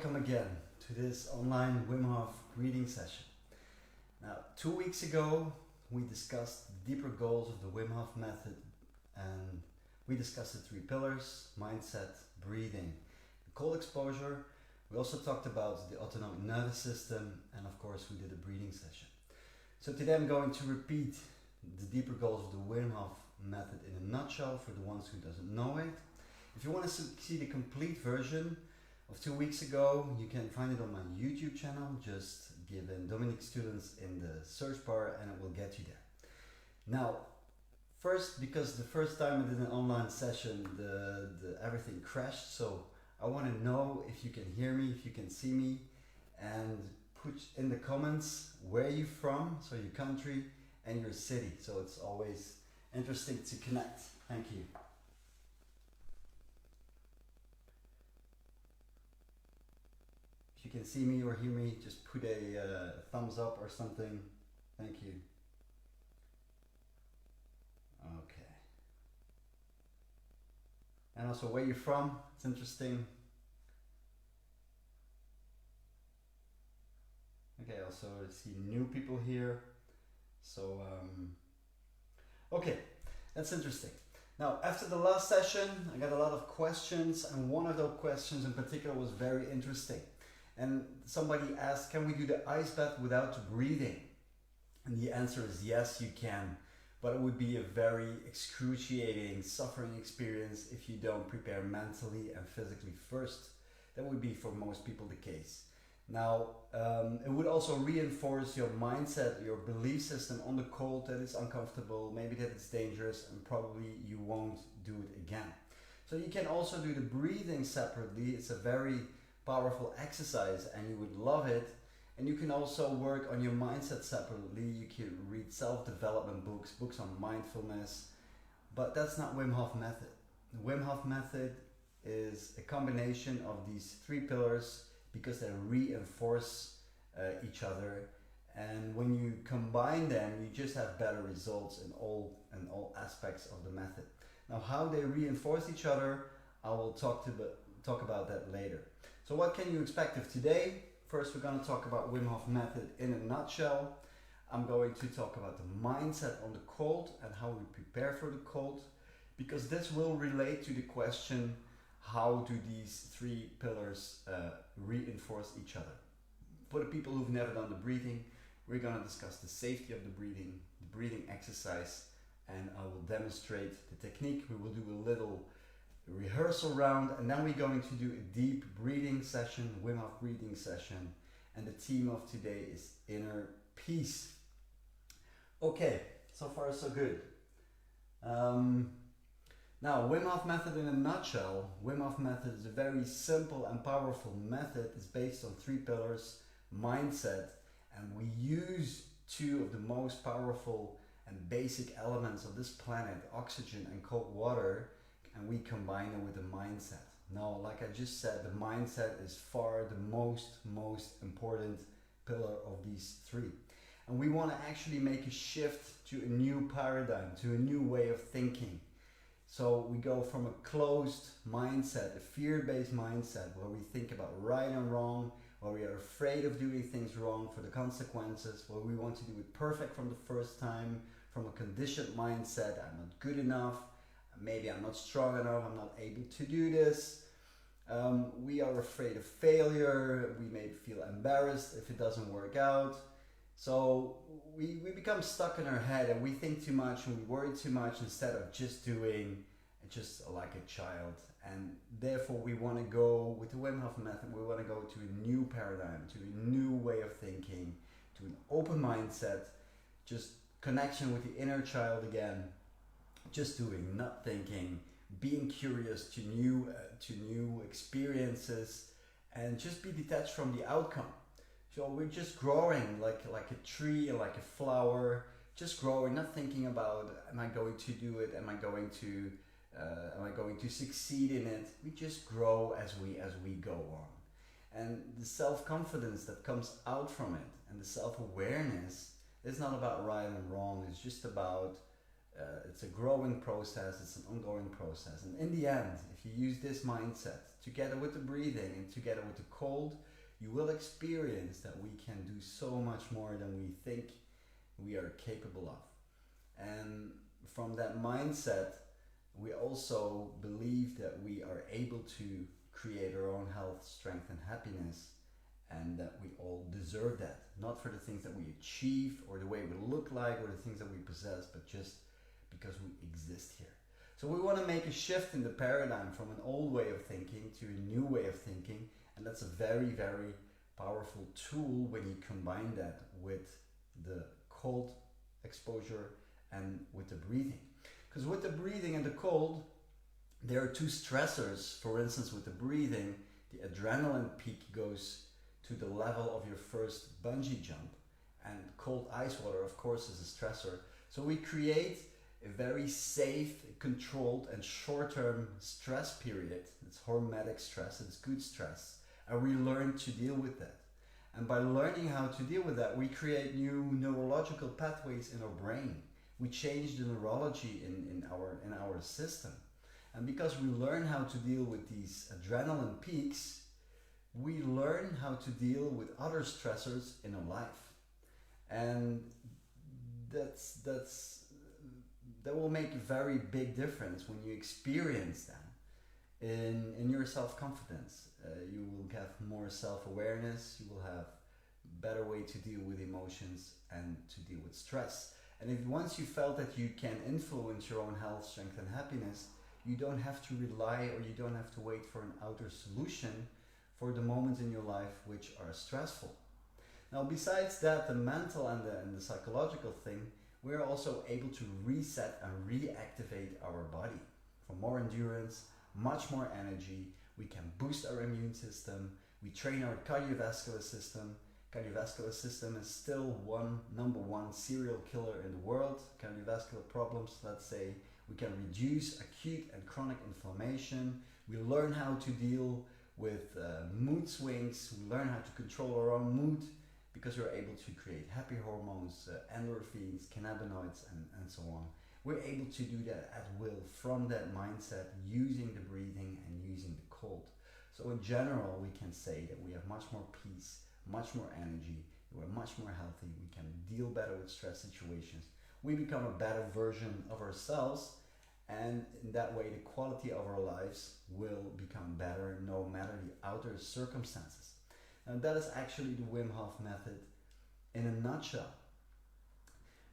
welcome again to this online Wim Hof breathing session. Now, 2 weeks ago we discussed the deeper goals of the Wim Hof method, and we discussed the 3 pillars: mindset, breathing, cold exposure. We also talked about the autonomic nervous system, and of course we did a breathing session. So today I'm going to repeat the deeper goals of the Wim Hof method in a nutshell for the ones who doesn't know it. If you want to see the complete version of 2 weeks ago, you can find it on my YouTube channel. Just give in Dominique Stulens in the search bar and it will get you there. Now, first, because the first time I did an online session, everything crashed, so I want to know if you can hear me, if you can see me, and put in the comments where you're from, so your country and your city. So it's always interesting to connect. Thank you. If you can see me or hear me, just put a thumbs up or something. Thank you. Okay. And also where you're from, it's interesting. Okay, also I see new people here. So, okay, that's interesting. Now, after the last session, I got a lot of questions, and one of those questions in particular was very interesting. And somebody asked, can we do the ice bath without breathing? And the answer is yes, you can. But it would be a very excruciating, suffering experience if you don't prepare mentally and physically first. That would be for most people the case. Now, it would also reinforce your mindset, your belief system on the cold, that it's uncomfortable, maybe that it's dangerous, and probably you won't do it again. So you can also do the breathing separately. It's a very powerful exercise and you would love it. And you can also work on your mindset separately. You can read self-development books, books on mindfulness, but that's not Wim Hof method. The Wim Hof method is a combination of these 3 pillars because they reinforce each other. And when you combine them, you just have better results in all aspects of the method. Now, how they reinforce each other, I will talk about that later. So what can you expect of today? First, we're going to talk about Wim Hof method in a nutshell. I'm going to talk about the mindset on the cold and how we prepare for the cold, because this will relate to the question, how do these 3 pillars reinforce each other? For the people who've never done the breathing, we're going to discuss the safety of the breathing exercise, and I will demonstrate the technique. We will do a little rehearsal round, and then we're going to do a deep breathing session, Wim Hof breathing session, and the theme of today is inner peace. Okay, so far so good. Now, Wim Hof method in a nutshell. Wim Hof method is a very simple and powerful method. It's based on 3 pillars: mindset, and we use 2 of the most powerful and basic elements of this planet, oxygen and cold water, and we combine them with the mindset. Now, like I just said, the mindset is far the most important pillar of these 3. And we want to actually make a shift to a new paradigm, to a new way of thinking. So we go from a closed mindset, a fear-based mindset, where we think about right and wrong, where we are afraid of doing things wrong for the consequences, where we want to do it perfect from the first time, from a conditioned mindset: I'm not good enough, maybe I'm not strong enough, I'm not able to do this. We are afraid of failure, we may feel embarrassed if it doesn't work out. So we become stuck in our head and we think too much and we worry too much instead of just doing just like a child. And therefore we want to go with the Wim Hof method, we want to go to a new paradigm, to a new way of thinking, to an open mindset, just connection with the inner child again. Just doing, not thinking, being curious to new experiences, and just be detached from the outcome. So we're just growing like a tree, like a flower, just growing, not thinking about, am I going to do it? Am I going to succeed in it? We just grow as we go on. And the self-confidence that comes out from it and the self-awareness is not about right and wrong. It's just about it's a growing process, it's an ongoing process. And in the end, if you use this mindset together with the breathing and together with the cold, you will experience that we can do so much more than we think we are capable of. And from that mindset, we also believe that we are able to create our own health, strength, and happiness, and that we all deserve that. Not for the things that we achieve or the way we look like or the things that we possess, but just because we exist here. So we want to make a shift in the paradigm from an old way of thinking to a new way of thinking, and that's a very, very powerful tool when you combine that with the cold exposure and with the breathing. Because with the breathing and the cold, there are two stressors. For instance, with the breathing, the adrenaline peak goes to the level of your first bungee jump, and cold ice water, of course, is a stressor. So we create a very safe, controlled, and short-term stress period. It's hormetic stress, it's good stress, and we learn to deal with that. And by learning how to deal with that, we create new neurological pathways in our brain. We change the neurology in our system. And because we learn how to deal with these adrenaline peaks, we learn how to deal with other stressors in our life. And that will make a very big difference when you experience that in your self-confidence. You will have more self-awareness, you will have a better way to deal with emotions and to deal with stress. And if once you felt that you can influence your own health, strength, and happiness, you don't have to rely or you don't have to wait for an outer solution for the moments in your life which are stressful. Now, besides that, the mental and the psychological thing, we're also able to reset and reactivate our body for more endurance, much more energy. We can boost our immune system. We train our cardiovascular system. Cardiovascular system is still number one serial killer in the world. Cardiovascular problems, let's say, we can reduce acute and chronic inflammation. We learn how to deal with mood swings. We learn how to control our own mood because we're able to create happy hormones, endorphins, cannabinoids, and so on. We're able to do that at will from that mindset, using the breathing and using the cold. So in general, we can say that we have much more peace, much more energy, we're much more healthy, we can deal better with stress situations, we become a better version of ourselves, and in that way the quality of our lives will become better no matter the outer circumstances. And that is actually the Wim Hof method in a nutshell.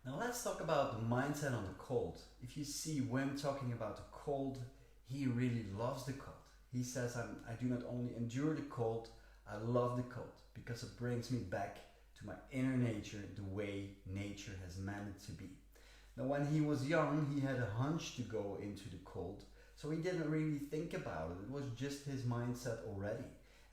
Now let's talk about the mindset on the cold. If you see Wim talking about the cold, he really loves the cold. He says, I do not only endure the cold, I love the cold because it brings me back to my inner nature, the way nature has meant it to be. Now when he was young, he had a hunch to go into the cold, so he didn't really think about it. It was just his mindset already.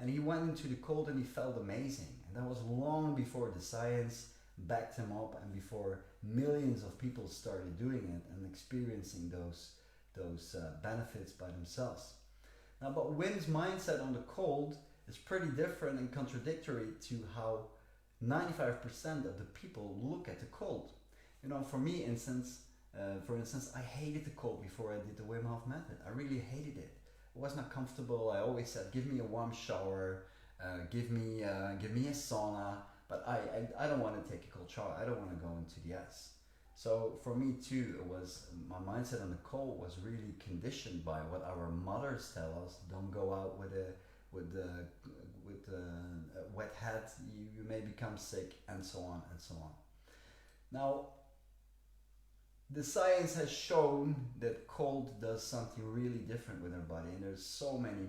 And he went into the cold and he felt amazing. And that was long before the science backed him up and before millions of people started doing it and experiencing those benefits by themselves. Now, but Wim's mindset on the cold is pretty different and contradictory to how 95% of the people look at the cold. You know, for instance, I hated the cold before I did the Wim Hof method. I really hated it. It was not comfortable. I always said, give me a warm shower, give me a sauna, but I don't want to take a cold shower. I don't want to go into the ice. So for me too, it was my mindset on the cold was really conditioned by what our mothers tell us. Don't go out with a wet head. You may become sick, and so on and so on. Now, the science has shown that cold does something really different with our body, and there's so many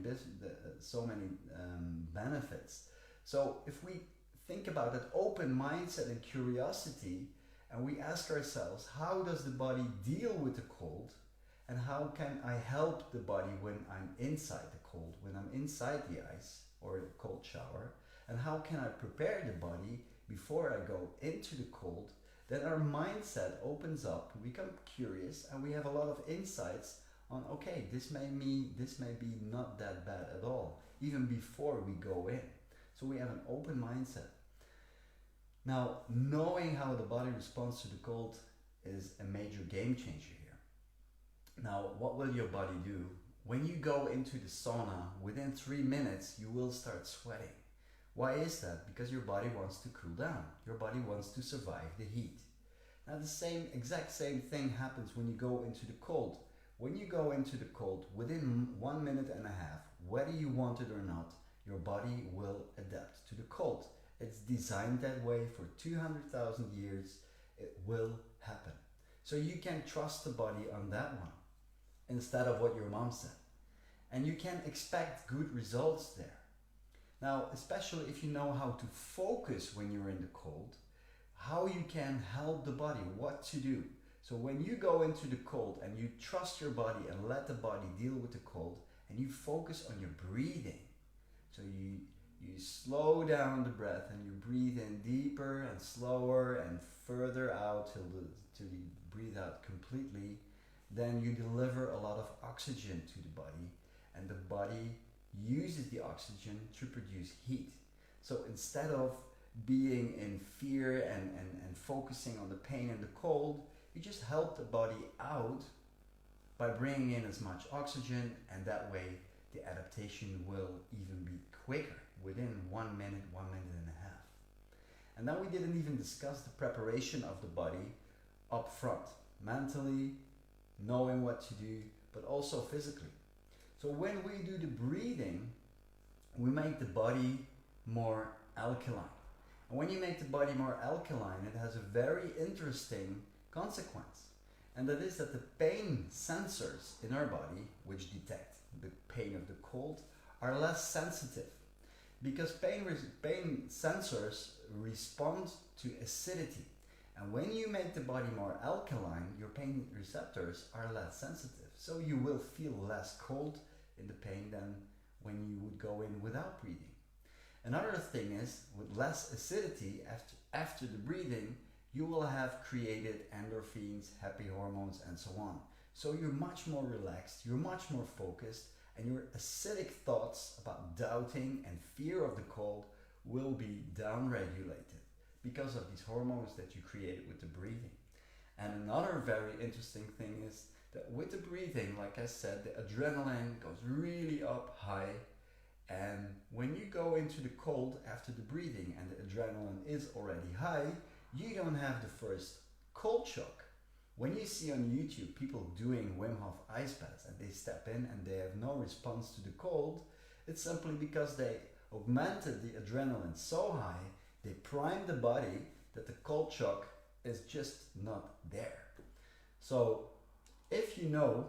benefits. So if we think about that open mindset and curiosity, and we ask ourselves, how does the body deal with the cold, and how can I help the body when I'm inside the cold, when I'm inside the ice or the cold shower, and how can I prepare the body before I go into the cold? Then our mindset opens up, we become curious, and we have a lot of insights on, okay, this may be not that bad at all, even before we go in. So we have an open mindset. Now, knowing how the body responds to the cold is a major game changer here. Now, what will your body do? When you go into the sauna, within 3 minutes, you will start sweating. Why is that? Because your body wants to cool down. Your body wants to survive the heat. Now, the exact same thing happens when you go into the cold. When you go into the cold, within 1.5 minutes, whether you want it or not, your body will adapt to the cold. It's designed that way for 200,000 years. It will happen. So you can trust the body on that one instead of what your mom said. And you can expect good results there. Now, especially if you know how to focus when you're in the cold, how you can help the body, what to do. So when you go into the cold and you trust your body and let the body deal with the cold, and you focus on your breathing, so you slow down the breath and you breathe in deeper and slower and further out till you breathe out completely, then you deliver a lot of oxygen to the body, and the body uses the oxygen to produce heat. So instead of being in fear and focusing on the pain and the cold, you just help the body out by bringing in as much oxygen, and that way the adaptation will even be quicker, within 1 minute, 1.5 minutes. And then we didn't even discuss the preparation of the body up front, mentally, knowing what to do, but also physically. So when we do the breathing, we make the body more alkaline. And when you make the body more alkaline, it has a very interesting consequence. And that is that the pain sensors in our body, which detect the pain of the cold, are less sensitive. Because pain sensors respond to acidity. And when you make the body more alkaline, your pain receptors are less sensitive. So you will feel less cold in the pain than when you would go in without breathing. Another thing is, with less acidity after the breathing, you will have created endorphins, happy hormones, and so on. So you're much more relaxed, you're much more focused, and your acidic thoughts about doubting and fear of the cold will be downregulated because of these hormones that you created with the breathing. And another very interesting thing is that with the breathing, like I said, the adrenaline goes really up high. And when you go into the cold after the breathing and the adrenaline is already high, you don't have the first cold shock. When you see on YouTube people doing Wim Hof ice baths and they step in and they have no response to the cold, it's simply because they augmented the adrenaline so high, they primed the body that the cold shock is just not there. So if you know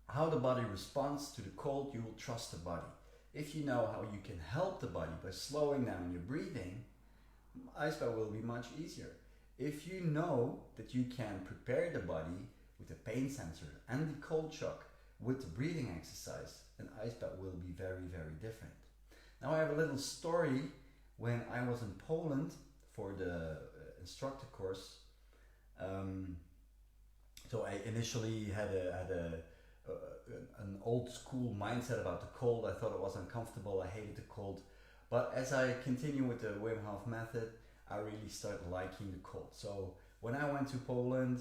how the body responds to the cold, you will trust the body. If you know how you can help the body by slowing down your breathing, ice bath will be much easier. If you know that you can prepare the body with the pain sensor and the cold shock with the breathing exercise, an ice bath will be very, very different. Now I have a little story. When I was in Poland for the instructor course, so I initially had an old school mindset about the cold. I thought it was uncomfortable, I hated the cold. But as I continue with the Wim Hof method, I really started liking the cold. So when I went to Poland,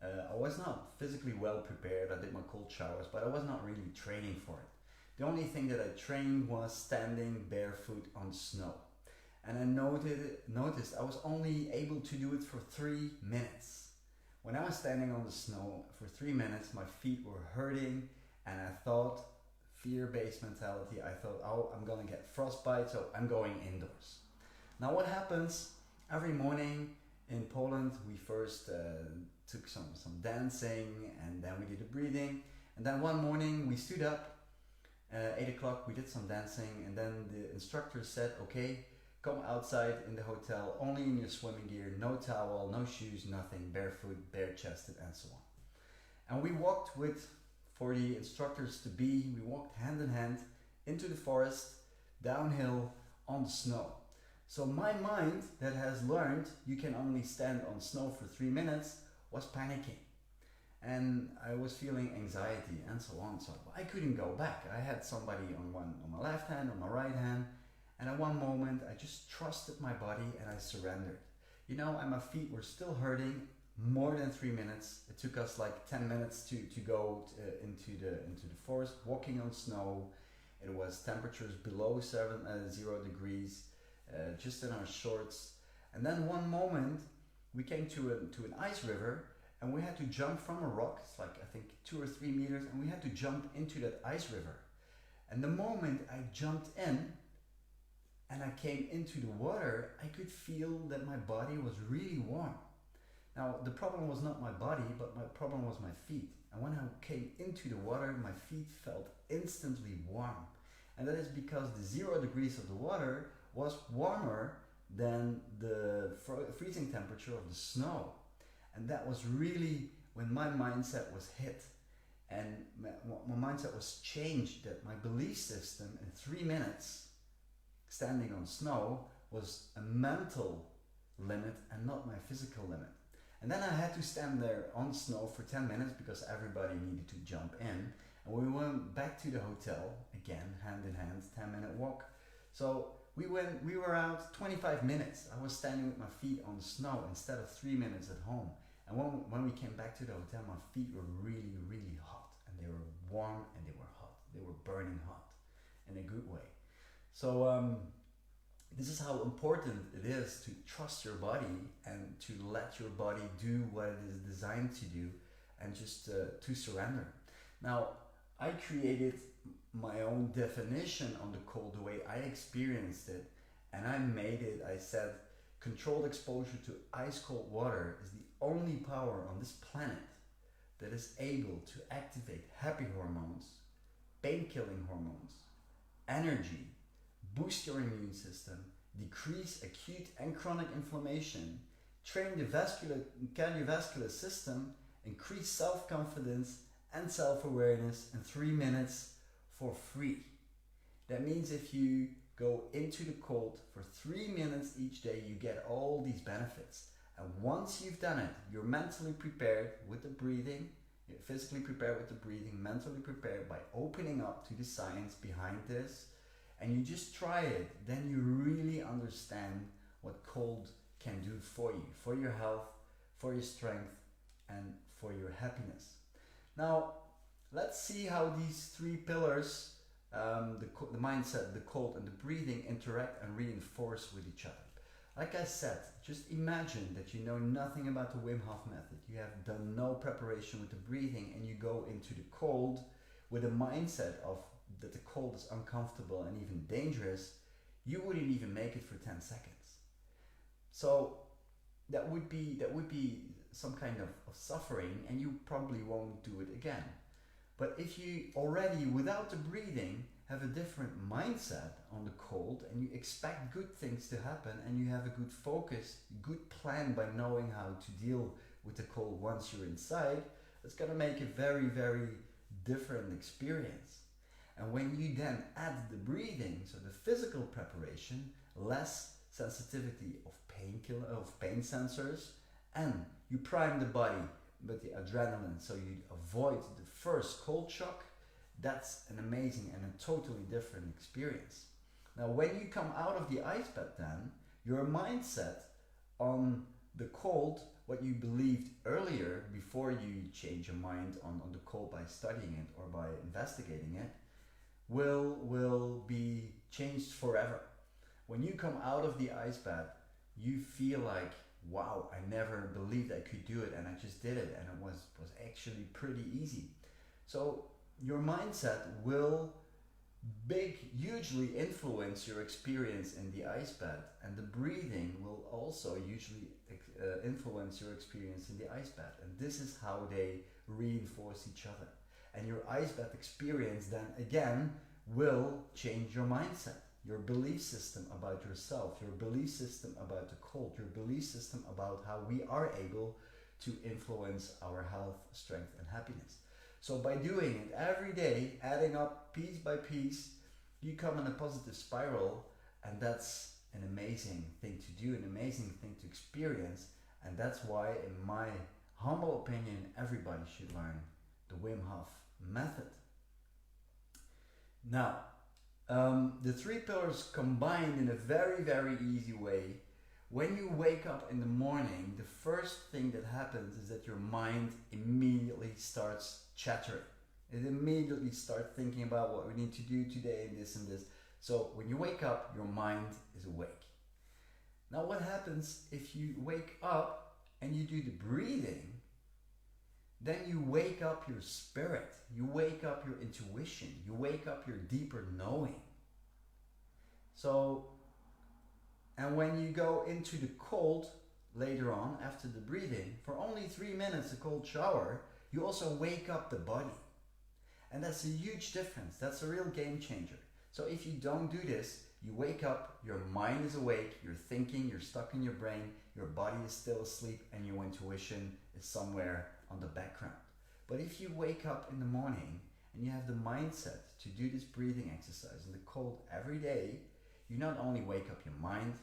I was not physically well prepared. I did my cold showers, but I was not really training for it. The only thing that I trained was standing barefoot on snow. And I noticed I was only able to do it for 3 minutes. When I was standing on the snow for 3 minutes, my feet were hurting, and I thought, fear-based mentality, I thought, oh, I'm gonna get frostbite, so I'm going indoors. Now what happens every morning in Poland, we first took some dancing, and then we did the breathing, and then one morning we stood up, 8 o'clock, we did some dancing, and then the instructor said, okay, come outside in the hotel, only in your swimming gear, no towel, no shoes, nothing, barefoot, bare-chested, and so on. And we walked for the instructors to be, we walked hand in hand into the forest, downhill, on the snow. So my mind that has learned you can only stand on snow for 3 minutes was panicking. And I was feeling anxiety and so on. So I couldn't go back. I had somebody on my left hand, on my right hand. And at one moment, I just trusted my body and I surrendered. You know, and my feet were still hurting. more than 3 minutes. It took us like 10 minutes to go into the forest, walking on snow. It was temperatures below 0 degrees, just in our shorts. And then one moment we came to an ice river, and we had to jump from a rock. It's like I think 2 or 3 meters, and we had to jump into that ice river. And the moment I jumped in and I came into the water, I could feel that my body was really warm. Now, the problem was not my body, but my problem was my feet. And when I came into the water, my feet felt instantly warm. And that is because the 0 degrees of the water was warmer than the freezing temperature of the snow. And that was really when my mindset was hit. And my mindset was changed, that my belief system in 3 minutes standing on snow was a mental limit and not my physical limit. And then I had to stand there on snow for 10 minutes because everybody needed to jump in. And we went back to the hotel, again, hand in hand, 10-minute walk. So we were out 25 minutes. I was standing with my feet on the snow instead of 3 minutes at home. And when we came back to the hotel, my feet were really, really hot. And they were warm and they were hot. They were burning hot in a good way. So this is how important it is to trust your body and to let your body do what it is designed to do, and just to surrender. Now, I created my own definition on the cold, the way I experienced it, and I made it, I said, controlled exposure to ice cold water is the only power on this planet that is able to activate happy hormones, pain-killing hormones, energy, boost your immune system, decrease acute and chronic inflammation, train the cardiovascular system, increase self-confidence and self-awareness in 3 minutes for free. That means if you go into the cold for 3 minutes each day, you get all these benefits. And once you've done it, you're mentally prepared with the breathing, you're physically prepared with the breathing, mentally prepared by opening up to the science behind this, and you just try it, then you really understand what cold can do for you, for your health, for your strength, and for your happiness. Now, let's see how these 3 pillars, the mindset, the cold, and the breathing interact and reinforce with each other. Like I said, just imagine that you know nothing about the Wim Hof method. You have done no preparation with the breathing, and you go into the cold with a mindset of that the cold is uncomfortable and even dangerous. You wouldn't even make it for 10 seconds. So that would be some kind of suffering, and you probably won't do it again. But if you already, without the breathing, have a different mindset on the cold, and you expect good things to happen, and you have a good focus, good plan by knowing how to deal with the cold once you're inside, it's going to make a very, very different experience. And when you then add the breathing, so the physical preparation, less sensitivity of pain sensors, and you prime the body with the adrenaline so you avoid the first cold shock, that's an amazing and a totally different experience. Now, when you come out of the ice bath then, your mindset on the cold, what you believed earlier before you change your mind on the cold by studying it or by investigating it, will be changed forever. When you come out of the ice bath, you feel like, wow, I never believed I could do it, and I just did it, and it was actually pretty easy. So your mindset will hugely influence your experience in the ice bath, and the breathing will also usually influence your experience in the ice bath. And this is how they reinforce each other. And your ice bath experience then again will change your mindset, your belief system about yourself, your belief system about the cold, your belief system about how we are able to influence our health, strength, and happiness. So by doing it every day, adding up piece by piece, you come in a positive spiral, and that's an amazing thing to do, an amazing thing to experience. And that's why, in my humble opinion, everybody should learn the Wim Hof method. Now, the 3 pillars combined in a very, very easy way When you wake up in the morning, the first thing that happens is that your mind immediately starts chattering. It immediately starts thinking about what we need to do today and this and this. So when you wake up, your mind is awake. Now what happens if you wake up and you do the breathing? Then you wake up your spirit, you wake up your intuition, you wake up your deeper knowing. So, and when you go into the cold later on after the breathing, for only 3 minutes, a cold shower, you also wake up the body. And that's a huge difference. That's a real game changer. So if you don't do this, you wake up, your mind is awake, you're thinking, you're stuck in your brain, your body is still asleep, and your intuition is somewhere on the background. But if you wake up in the morning and you have the mindset to do this breathing exercise in the cold every day, you not only wake up your mind,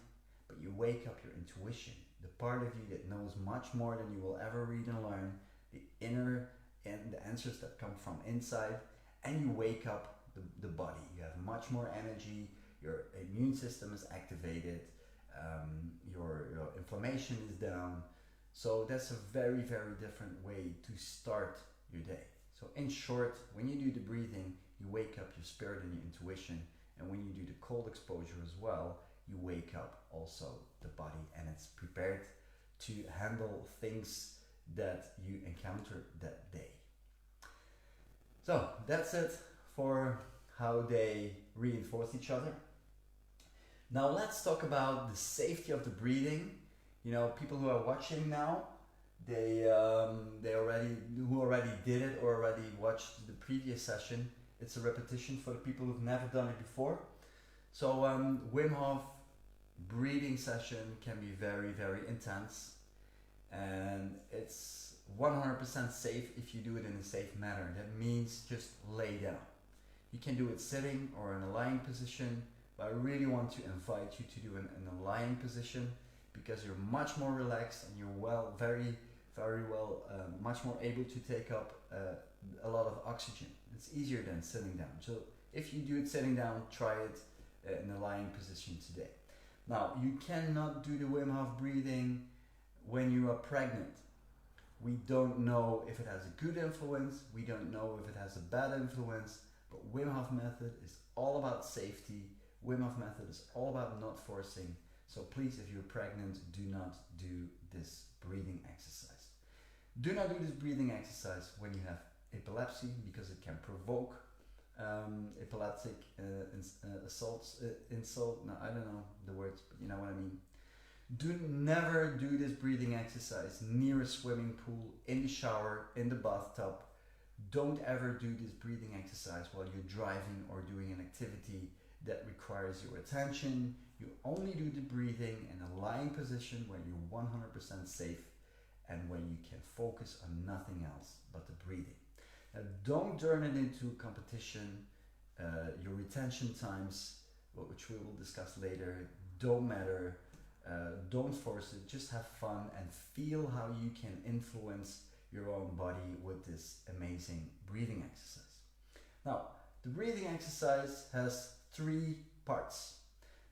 but you wake up your intuition, the part of you that knows much more than you will ever read and learn, the inner and the answers that come from inside, and you wake up the body. You have much more energy, your immune system is activated, your inflammation is down. So that's a very, very different way to start your day. So in short, when you do the breathing, you wake up your spirit and your intuition, and when you do the cold exposure as well, you wake up also the body, and it's prepared to handle things that you encounter that day. So that's it for how they reinforce each other. Now let's talk about the safety of the breathing. You know, people who are watching now, who already did it or already watched the previous session. It's a repetition for the people who've never done it before. So Wim Hof breathing session can be very, very intense, and it's 100% safe if you do it in a safe manner. That means just lay down. You can do it sitting or in a lying position, but I really want to invite you to do it in a lying position, because you're much more relaxed and you're very, very well, much more able to take up a lot of oxygen. It's easier than sitting down. So if you do it sitting down, try it in a lying position today. Now, you cannot do the Wim Hof breathing when you are pregnant. We don't know if it has a good influence, we don't know if it has a bad influence, but Wim Hof Method is all about safety. Wim Hof Method is all about not forcing. So please, if you're pregnant, do not do this breathing exercise. Do not do this breathing exercise when you have epilepsy, because it can provoke epileptic insult. No, I don't know the words, but you know what I mean. Never do this breathing exercise near a swimming pool, in the shower, in the bathtub. Don't ever do this breathing exercise while you're driving or doing an activity that requires your attention. You only do the breathing in a lying position where you're 100% safe and when you can focus on nothing else but the breathing. Now, don't turn it into a competition. Your retention times, which we will discuss later, don't matter. Don't force it. Just have fun and feel how you can influence your own body with this amazing breathing exercise. Now, the breathing exercise has 3 parts.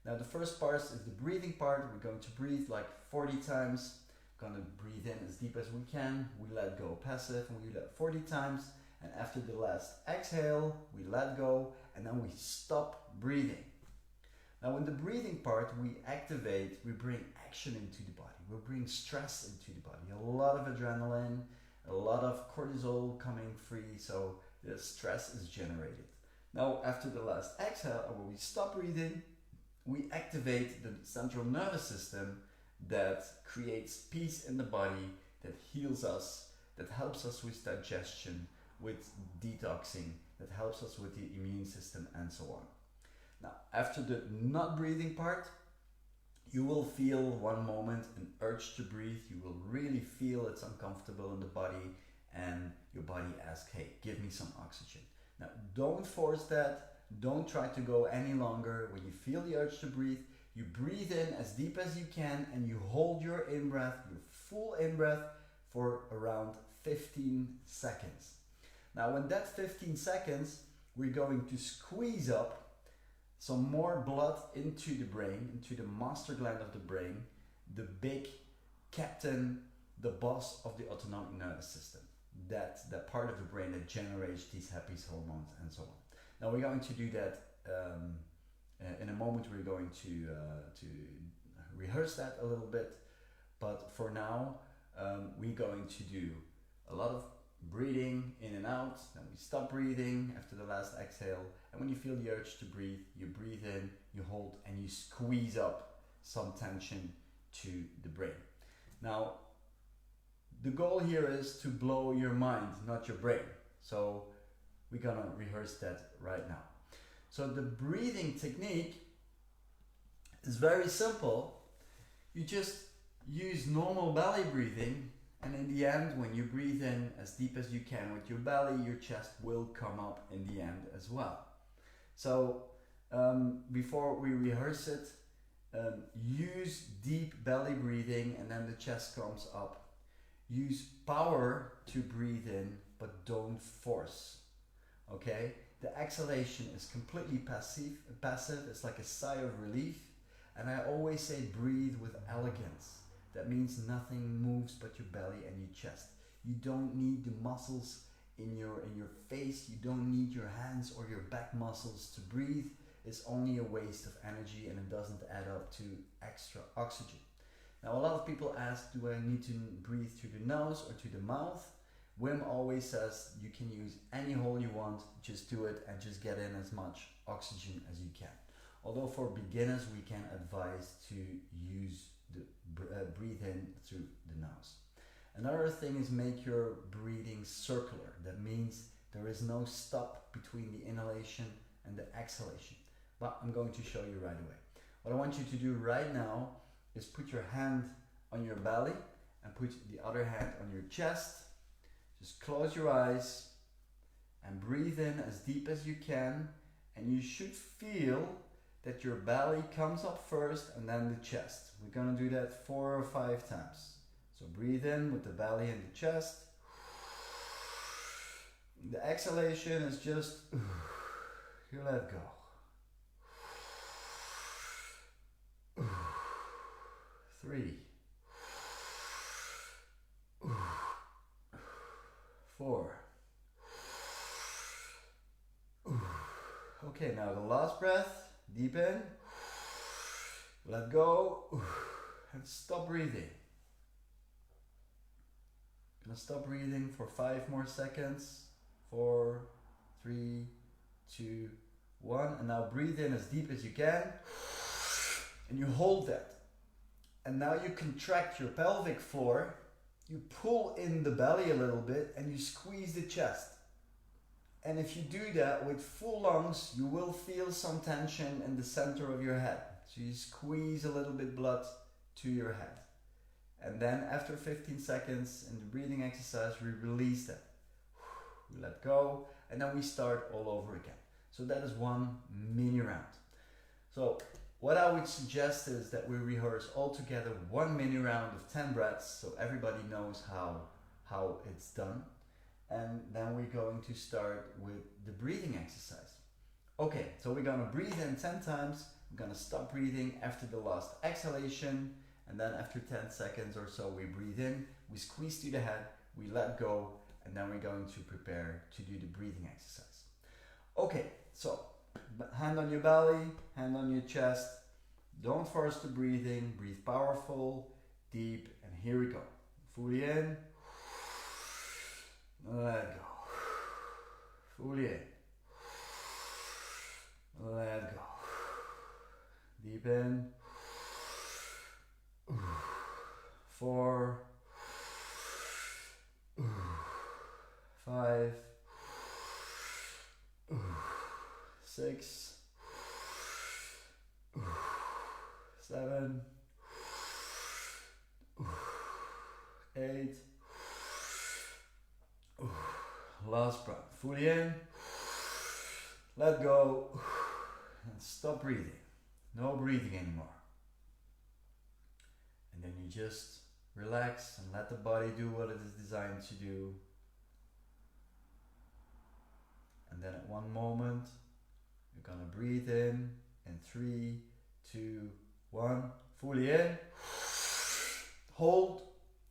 Now, the first part is the breathing part. We're going to breathe like 40 times. We're going to breathe in as deep as we can. We let go passive, and we let 40 times. And after the last exhale, we let go, and then we stop breathing. Now, in the breathing part, we bring action into the body. We bring stress into the body. A lot of adrenaline, a lot of cortisol coming free, so the stress is generated. Now, after the last exhale, when we stop breathing, we activate the central nervous system that creates peace in the body, that heals us, that helps us with digestion, with detoxing, that helps us with the immune system, and so on. Now, after the not breathing part, you will feel one moment an urge to breathe. You will really feel it's uncomfortable in the body, and your body asks, hey, give me some oxygen. Now, don't force that. Don't try to go any longer. When you feel the urge to breathe, you breathe in as deep as you can, and you hold your in-breath, your full in-breath, for around 15 seconds. Now, in that 15 seconds, we're going to squeeze up some more blood into the brain, into the master gland of the brain, the big captain, the boss of the autonomic nervous system. That's that part of the brain that generates these happy hormones and so on. Now we're going to do that in a moment. We're going to rehearse that a little bit, but for now we're going to do a lot of breathing in and out. Then we stop breathing after the last exhale, and when you feel the urge to breathe, you breathe in, you hold, and you squeeze up some tension to the brain. Now the goal here is to blow your mind, not your brain. So we're gonna rehearse that right now. So the breathing technique is very simple. You just use normal belly breathing, and in the end, when you breathe in as deep as you can with your belly, your chest will come up in the end as well. So before we rehearse it, use deep belly breathing, and then the chest comes up. Use power to breathe in, but don't force. Okay? The exhalation is completely passive. It's like a sigh of relief. And I always say breathe with elegance. That means nothing moves but your belly and your chest. You don't need the muscles in your face. You don't need your hands or your back muscles to breathe. It's only a waste of energy, and it doesn't add up to extra oxygen. Now a lot of people ask, do I need to breathe through the nose or through the mouth? Wim always says you can use any hole you want, just do it and just get in as much oxygen as you can. Although for beginners we can advise to use the breathe in through the nose. Another thing is make your breathing circular. That means there is no stop between the inhalation and the exhalation. But I'm going to show you right away. What I want you to do right now is put your hand on your belly and put the other hand on your chest. Just close your eyes and breathe in as deep as you can, and you should feel that your belly comes up first and then the chest. We're going to do that 4 or 5 times. So breathe in with the belly and the chest. The exhalation is just you let go. 3, 4. Okay, now the last breath. Deep in. Let go. And stop breathing. Gonna stop breathing for 5 more seconds. 4, 3, 2, 1. And now breathe in as deep as you can. And you hold that. And now you contract your pelvic floor. You pull in the belly a little bit and you squeeze the chest. And if you do that with full lungs, you will feel some tension in the center of your head. So you squeeze a little bit blood to your head. And then after 15 seconds in the breathing exercise, we release that. We let go, and then we start all over again. So that is one mini round. So what I would suggest is that we rehearse all together 1 mini round of 10 breaths, so everybody knows how it's done. And then we're going to start with the breathing exercise. Okay, so we're gonna breathe in 10 times. We're gonna stop breathing after the last exhalation. And then after 10 seconds or so, we breathe in, we squeeze to the head, we let go, and then we're going to prepare to do the breathing exercise. Okay, so hand on your belly, hand on your chest. Don't force the breathing, breathe powerful, deep, and here we go. Fully in. Let go. Fully in. Let go. Deep in. 4. 5. 6. 7. 8. Last breath. Fully in. Let go. And stop breathing. No breathing anymore. And then you just relax and let the body do what it is designed to do. And then at one moment, you're gonna breathe in 3, 2, 1. Fully in. Hold,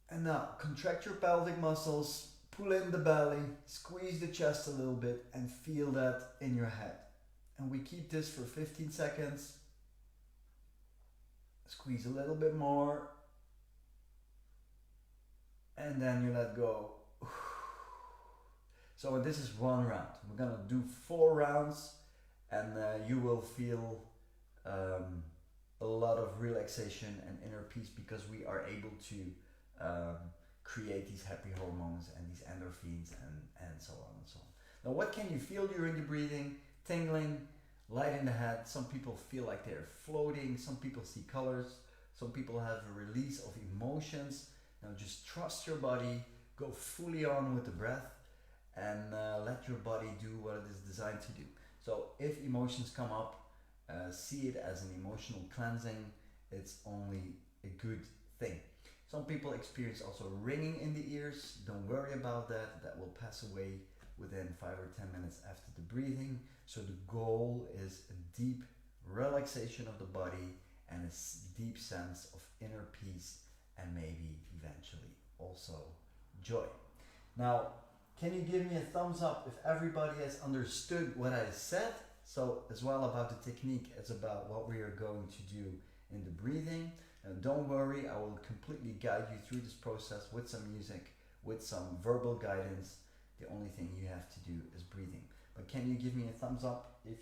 and now contract your pelvic muscles, pull in the belly, squeeze the chest a little bit, and feel that in your head. And we keep this for 15 seconds. Squeeze a little bit more, and then you let go. So this is one round. We're gonna do 4 rounds, and you will feel a lot of relaxation and inner peace, because we are able to create these happy hormones and these endorphins and so on and so on. Now, what can you feel during the breathing? Tingling, light in the head. Some people feel like they're floating. Some people see colors. Some people have a release of emotions. Now just trust your body, go fully on with the breath, and let your body do what it is designed to do. So if emotions come up, see it as an emotional cleansing. It's only a good thing. Some people experience also ringing in the ears. Don't worry about that. That will pass away within 5 or 10 minutes after the breathing. So the goal is a deep relaxation of the body and a deep sense of inner peace, and maybe eventually also joy. Now, can you give me a thumbs up if everybody has understood what I said? So as well about the technique, it's about what we are going to do in the breathing. And don't worry, I will completely guide you through this process with some music, with some verbal guidance. The only thing you have to do is breathing. But can you give me a thumbs up if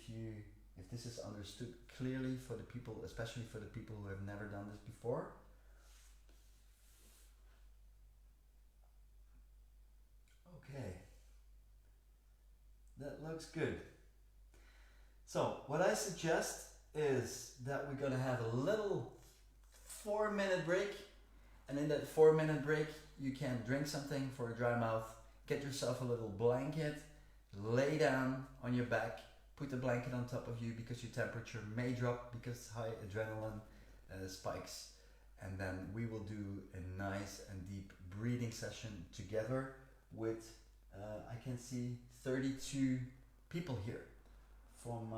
this is understood clearly for the people, especially for the people who have never done this before? Okay, that looks good. So what I suggest is that we're gonna have a little 4-minute break, and in that 4-minute break you can drink something for a dry mouth, get yourself a little blanket, lay down on your back, put the blanket on top of you because your temperature may drop because high adrenaline spikes, and then we will do a nice and deep breathing session together with I can see 32 people here from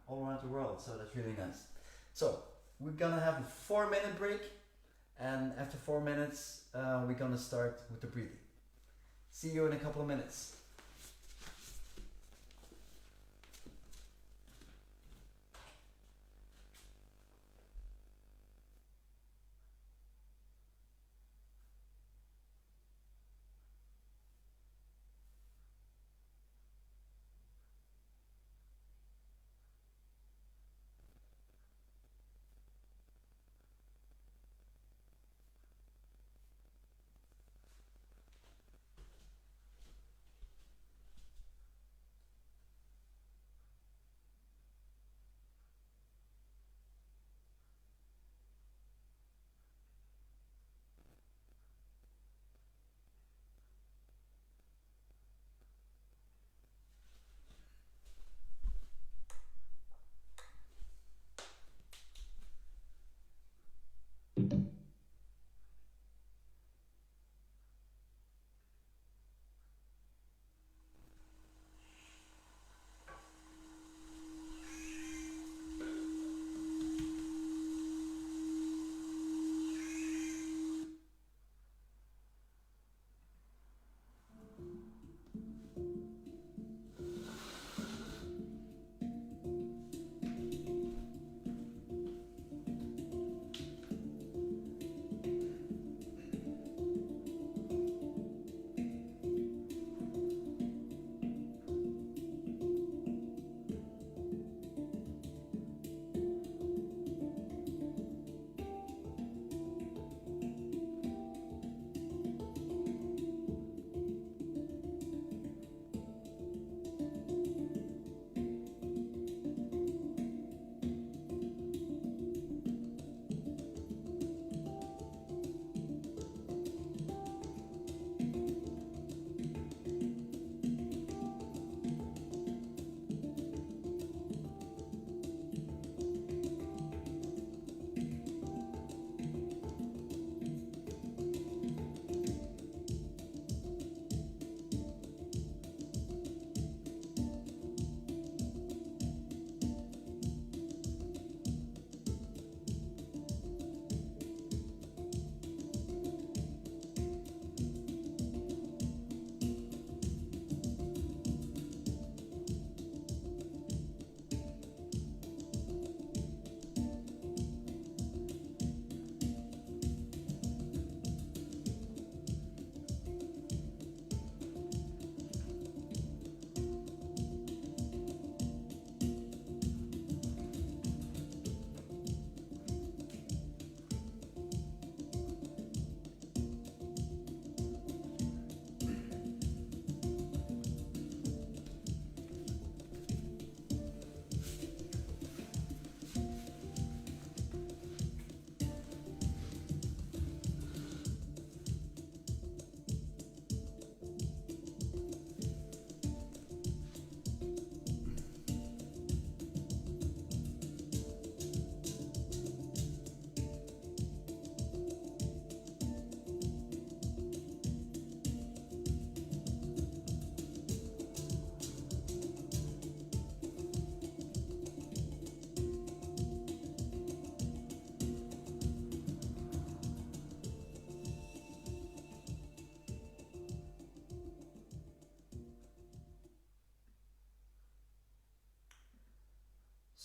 all around the world, so that's really nice. So we're gonna have a 4-minute break, and after 4 minutes we're gonna start with the breathing. See you in a couple of minutes.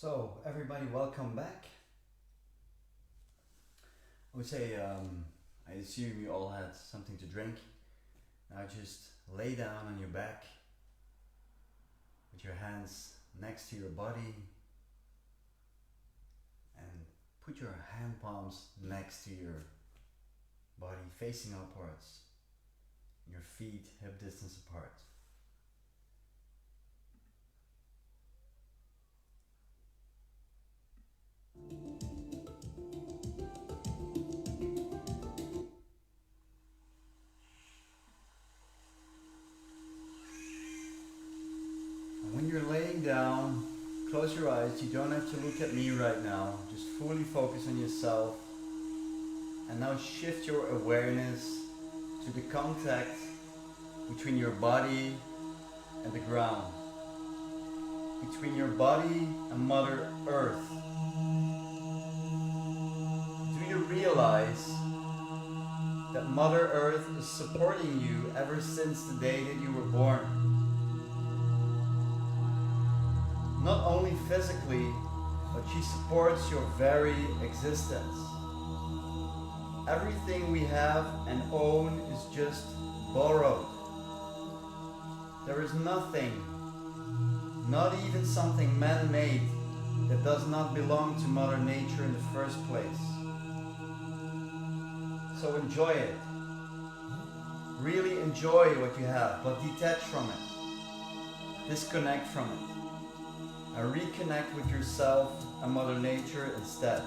So, everybody, welcome back. I would say, I assume you all had something to drink. Now just lay down on your back with your hands next to your body and put your hand palms next to your body, facing upwards, your feet hip distance apart. When you're laying down, close your eyes. You don't have to look at me right now. Just fully focus on yourself. And now shift your awareness to the contact between your body and the ground. Between your body and Mother Earth. Do you realize that Mother Earth is supporting you ever since the day that you were born? Not only physically, but she supports your very existence. Everything we have and own is just borrowed. There is nothing, not even something man-made, that does not belong to Mother Nature in the first place. So enjoy it. Really enjoy what you have, but detach from it. Disconnect from it. And reconnect with yourself and Mother Nature instead.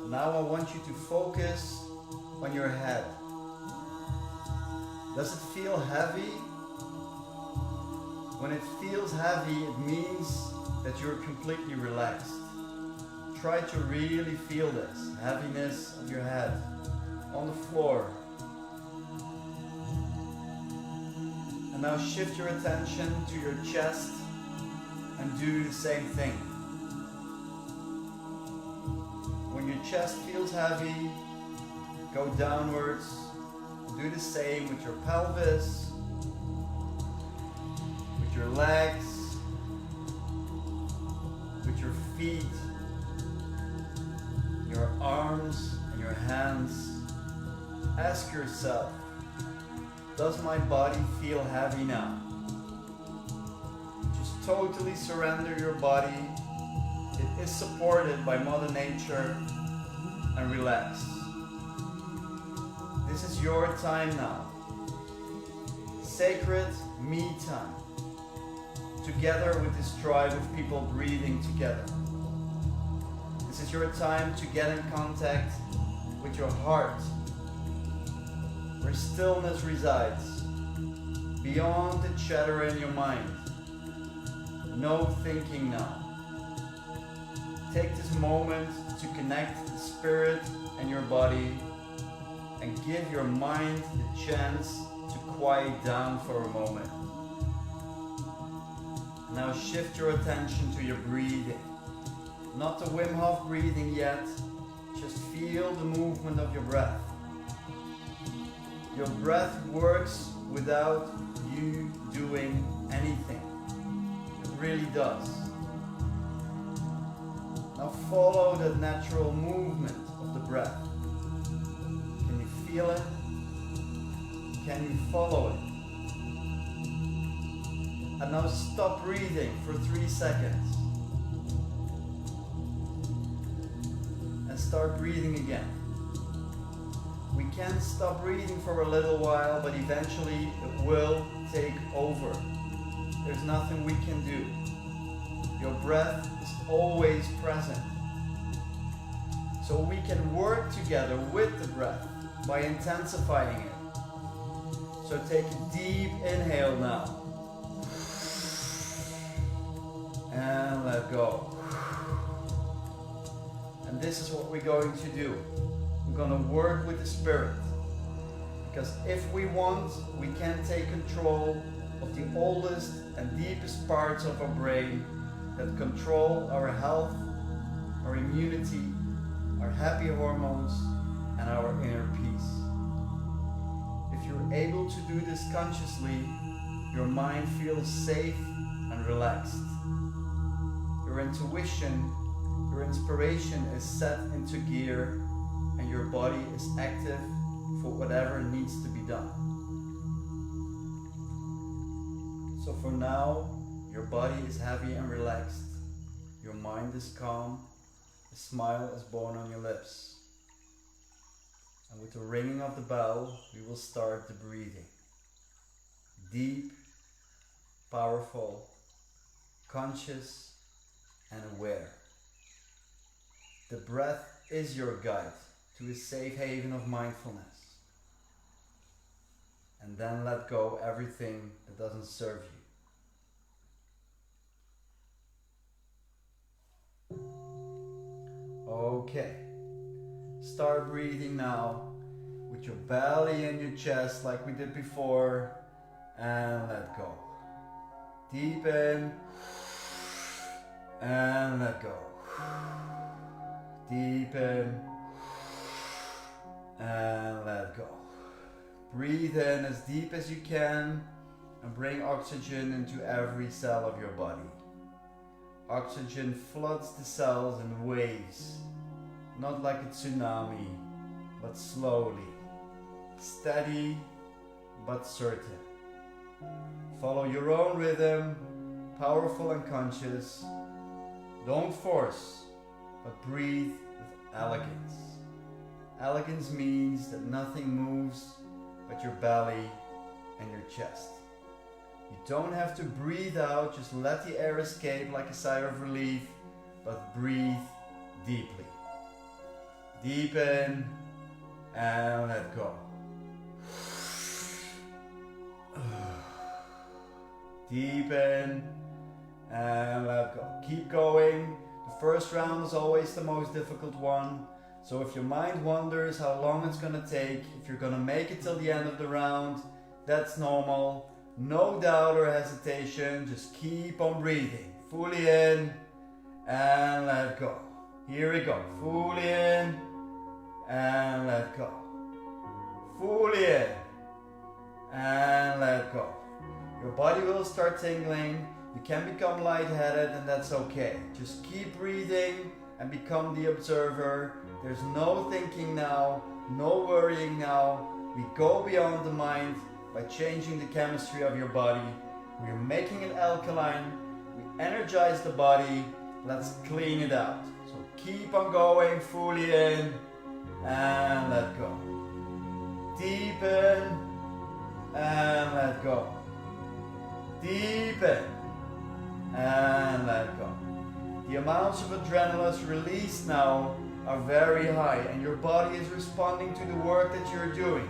Now I want you to focus on your head. Does it feel heavy? When it feels heavy, it means that you're completely relaxed. Try to really feel this heaviness of your head on the floor. And now shift your attention to your chest and do the same thing. When your chest feels heavy, go downwards. Do the same with your pelvis, with your legs, with your feet, your arms and your hands. Ask yourself, does my body feel heavy now? Just totally surrender your body. It is supported by Mother Nature, and relax. This is your time now. Sacred me time. Together with this tribe of people breathing together. This is your time to get in contact with your heart, where stillness resides, beyond the chatter in your mind. No thinking now. Take this moment to connect the spirit and your body and give your mind the chance to quiet down for a moment. Now shift your attention to your breathing. Not the Wim Hof breathing yet, just feel the movement of your breath. Your breath works without you doing anything. It really does. Now follow that natural movement of the breath. Can you feel it? Can you follow it? And now stop breathing for 3 seconds. And start breathing again. We can stop breathing for a little while, but eventually it will take over. There's nothing we can do. Your breath is always present. So we can work together with the breath by intensifying it. So take a deep inhale now. And let go. And this is what we're going to do. We're going to work with the spirit. Because if we want, we can take control of the oldest and deepest parts of our brain that control our health, our immunity, our happy hormones, and our inner peace. If you're able to do this consciously, your mind feels safe and relaxed. your intuition, your inspiration is set into gear and your body is active for whatever needs to be done. So for now, your body is heavy and relaxed, your mind is calm, a smile is born on your lips. And with the ringing of the bell, we will start the breathing. Deep, powerful, conscious and aware. The breath is your guide to a safe haven of mindfulness. And then let go everything that doesn't serve you. Okay. Start breathing now with your belly and your chest like we did before, and let go. Deep in and let go. Deep in and let go. Breathe in as deep as you can and bring oxygen into every cell of your body. Oxygen floods the cells in waves, not like a tsunami, but slowly, steady but certain. Follow your own rhythm, powerful and conscious. Don't force, but breathe with elegance. Elegance means that nothing moves but your belly and your chest. You don't have to breathe out, just let the air escape like a sigh of relief, but breathe deeply. Deep in and let go. Deep in and let go. Keep going. The first round is always the most difficult one. So if your mind wonders how long it's going to take, if you're going to make it till the end of the round, that's normal. No doubt or hesitation. Just keep on breathing. Fully in and let go. Here we go. Fully in and let go. Fully in and let go. Your body will start tingling. You can become lightheaded and that's okay. Just keep breathing and become the observer. There's no thinking now, no worrying now. We go beyond the mind by changing the chemistry of your body. We're making it alkaline. We energize the body. Let's clean it out. So keep on going, fully in and let go. Deep in and let go. Deep in and let go. The amounts of adrenaline released now are very high and your body is responding to the work that you're doing.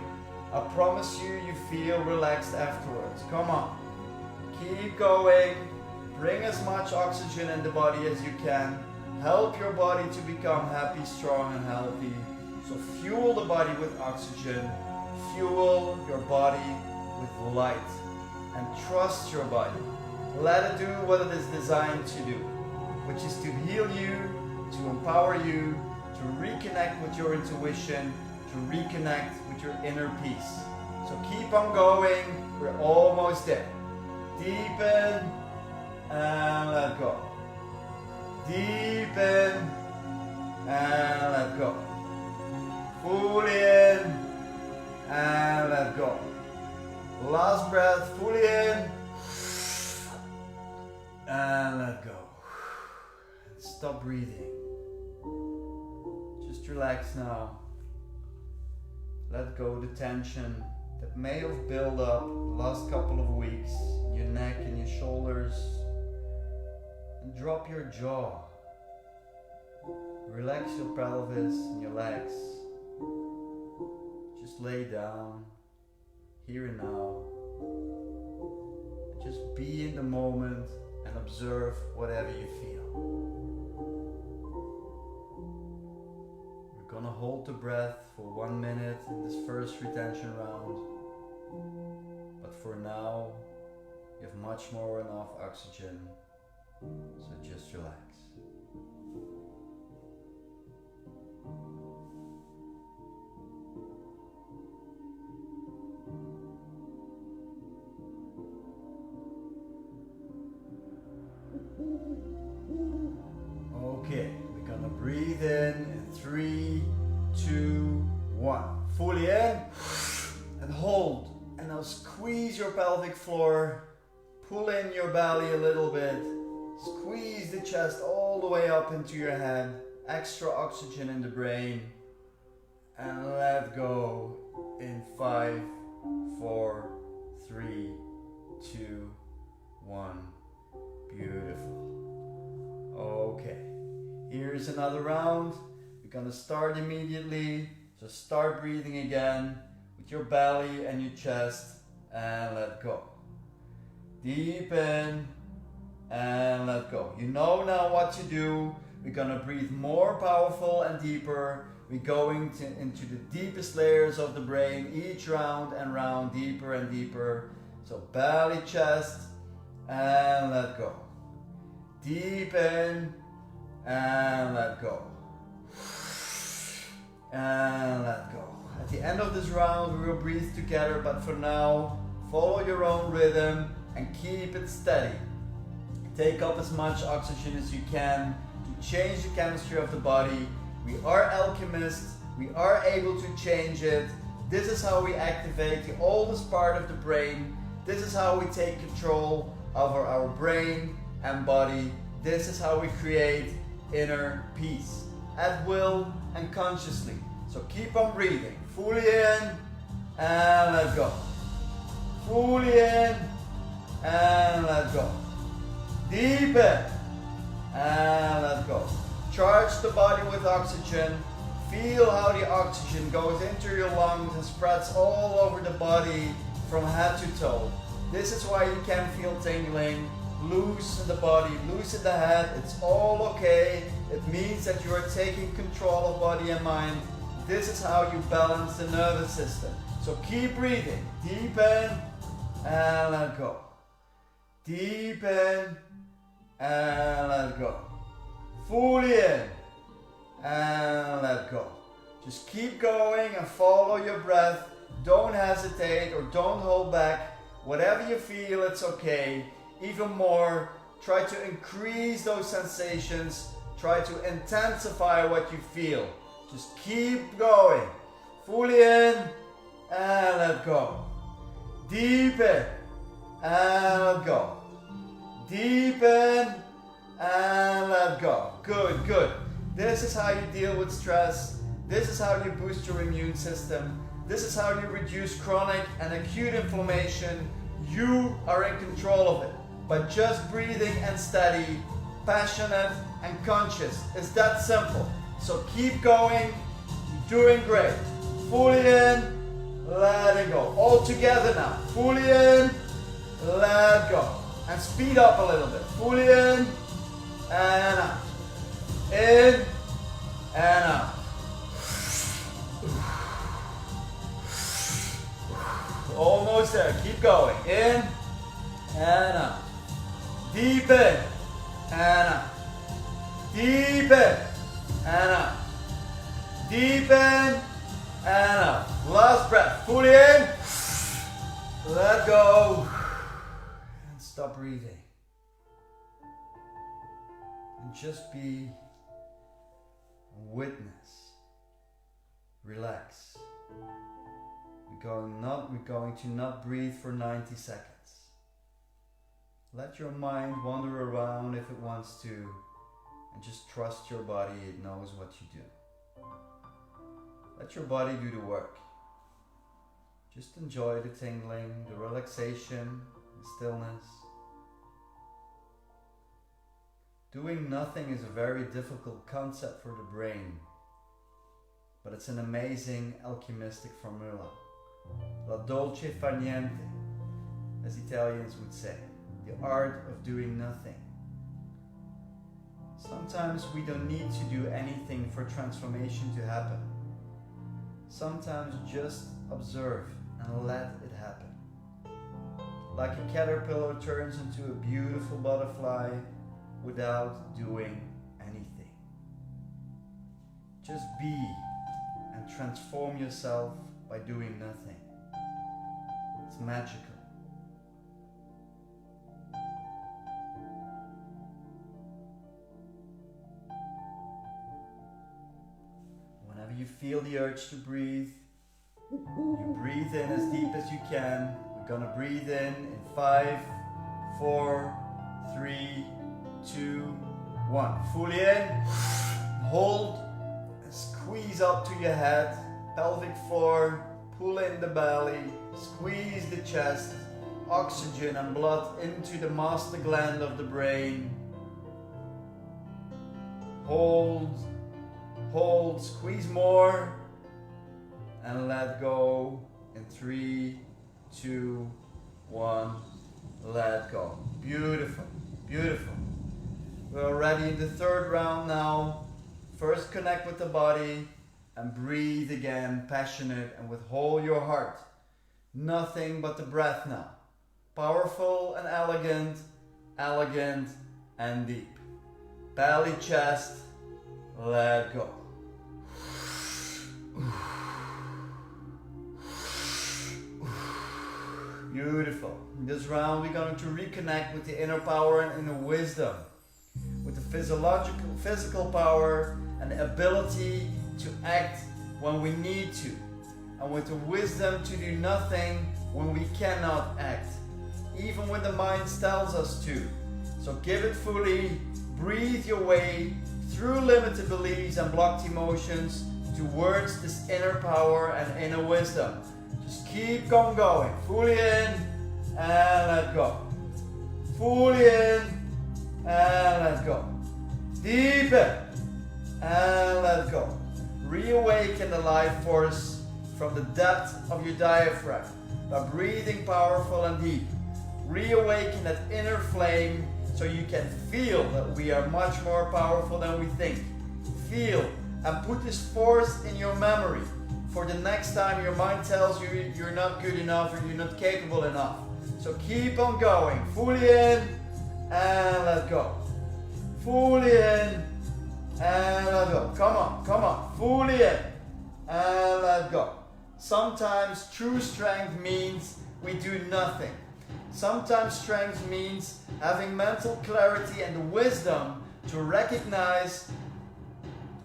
I promise you, you feel relaxed afterwards. Come on. Keep going. Bring as much oxygen in the body as you can. Help your body to become happy, strong and healthy. So fuel the body with oxygen. Fuel your body with light. And trust your body. Let it do what it is designed to do, which is to heal you, to empower you, to reconnect with your intuition, to reconnect with your inner peace. So keep on going. We're almost there. Deep in and let go. Deep in and let go. Fully in and let go. Last breath, fully in and let go. Stop breathing. Just relax now. Let go the tension that may have built up the last couple of weeks in your neck and your shoulders. And drop your jaw. Relax your pelvis and your legs. Just lay down. Here and now. Just be in the moment and observe whatever you feel. We're gonna hold the breath for 1 minute in this first retention round. But for now, you have much more enough oxygen. So just relax. Breathe in 3, 2, 1. Fully in and hold. And now squeeze your pelvic floor. Pull in your belly a little bit. Squeeze the chest all the way up into your head. Extra oxygen in the brain. And let go in 5, 4, 3, 2, 1. Beautiful. Okay. Here's another round. We're gonna start immediately. So start breathing again with your belly and your chest. And let go. Deep in and let go. You know now what to do. We're gonna breathe more powerful and deeper. We're going into the deepest layers of the brain each round and round, deeper and deeper. So belly, chest, and let go. Deep in and let go. And let go. At the end of this round we will breathe together, but for now follow your own rhythm and keep it steady. Take up as much oxygen as you can to change the chemistry of the body. We are alchemists, we are able to change it. This is how we activate the oldest part of the brain. This is how we take control over our brain and body. This is how we create inner peace at will and consciously. So keep on breathing. Fully in and let go. Fully in and let go. Deep in and let go. Charge the body with oxygen. Feel how the oxygen goes into your lungs and spreads all over the body from head to toe. This is why you can feel tingling. Loosen the body, loosen the head. It's all okay. It means that you are taking control of body and mind. This is how you balance the nervous system. So keep breathing. Deep in and let go. Deep in and let go. Fully in and let go. Just keep going and follow your breath. Don't hesitate or don't hold back. Whatever you feel, it's okay. Even more, try to increase those sensations. Try to intensify what you feel. Just keep going. Fully in and let go. Deep in and let go. Deep in and let go. Good, good. This is how you deal with stress. This is how you boost your immune system. This is how you reduce chronic and acute inflammation. You are in control of it by just breathing and steady, passionate and conscious. It's that simple. So keep going. You're doing great. Fully in, letting go. All together now. Fully in, let go. And speed up a little bit. Fully in and out. In and out. Almost there. Keep going. In and out. Deep in and out. Deep in and out. Deep in and out. Last breath. Fully in. Let go. And stop breathing. And just be a witness. Relax. We're going to not breathe for 90 seconds. Let your mind wander around if it wants to, and just trust your body, it knows what you do. Let your body do the work. Just enjoy the tingling, the relaxation, the stillness. Doing nothing is a very difficult concept for the brain, but it's an amazing alchemistic formula. La dolce far niente, as Italians would say, the art of doing nothing. Sometimes we don't need to do anything for transformation to happen. Sometimes just observe and let it happen. Like a caterpillar turns into a beautiful butterfly without doing anything. Just be and transform yourself by doing nothing. It's magical. you feel the urge to breathe, you breathe in as deep as you can. We're gonna breathe in 5, 4, 3, 2, 1. Fully in, hold, and squeeze up to your head, pelvic floor, pull in the belly, squeeze the chest, oxygen and blood into the master gland of the brain. Hold, hold, squeeze more, and let go in 3, 2, 1, let go. Beautiful, beautiful. We're already in the third round now. First connect with the body and breathe again, passionate and with whole your heart. Nothing but the breath now. Powerful and elegant, elegant and deep. Belly, chest, let go. Beautiful. In this round we're going to reconnect with the inner power and inner wisdom. With the physical power and the ability to act when we need to. And with the wisdom to do nothing when we cannot act. Even when the mind tells us to. So give it fully, breathe your way through limited beliefs and blocked emotions towards this inner power and inner wisdom. Just keep on going. Fully in and let go. Fully in and let go. Deep in and let go. Reawaken the life force from the depth of your diaphragm by breathing powerful and deep. Reawaken that inner flame so you can feel that we are much more powerful than we think. Feel and put this force in your memory for the next time your mind tells you you're not good enough or you're not capable enough. So keep on going. Fully in and let go. Fully in and let go. Come on, come on. Fully in and let go. Sometimes true strength means we do nothing. Sometimes strength means having mental clarity and the wisdom to recognize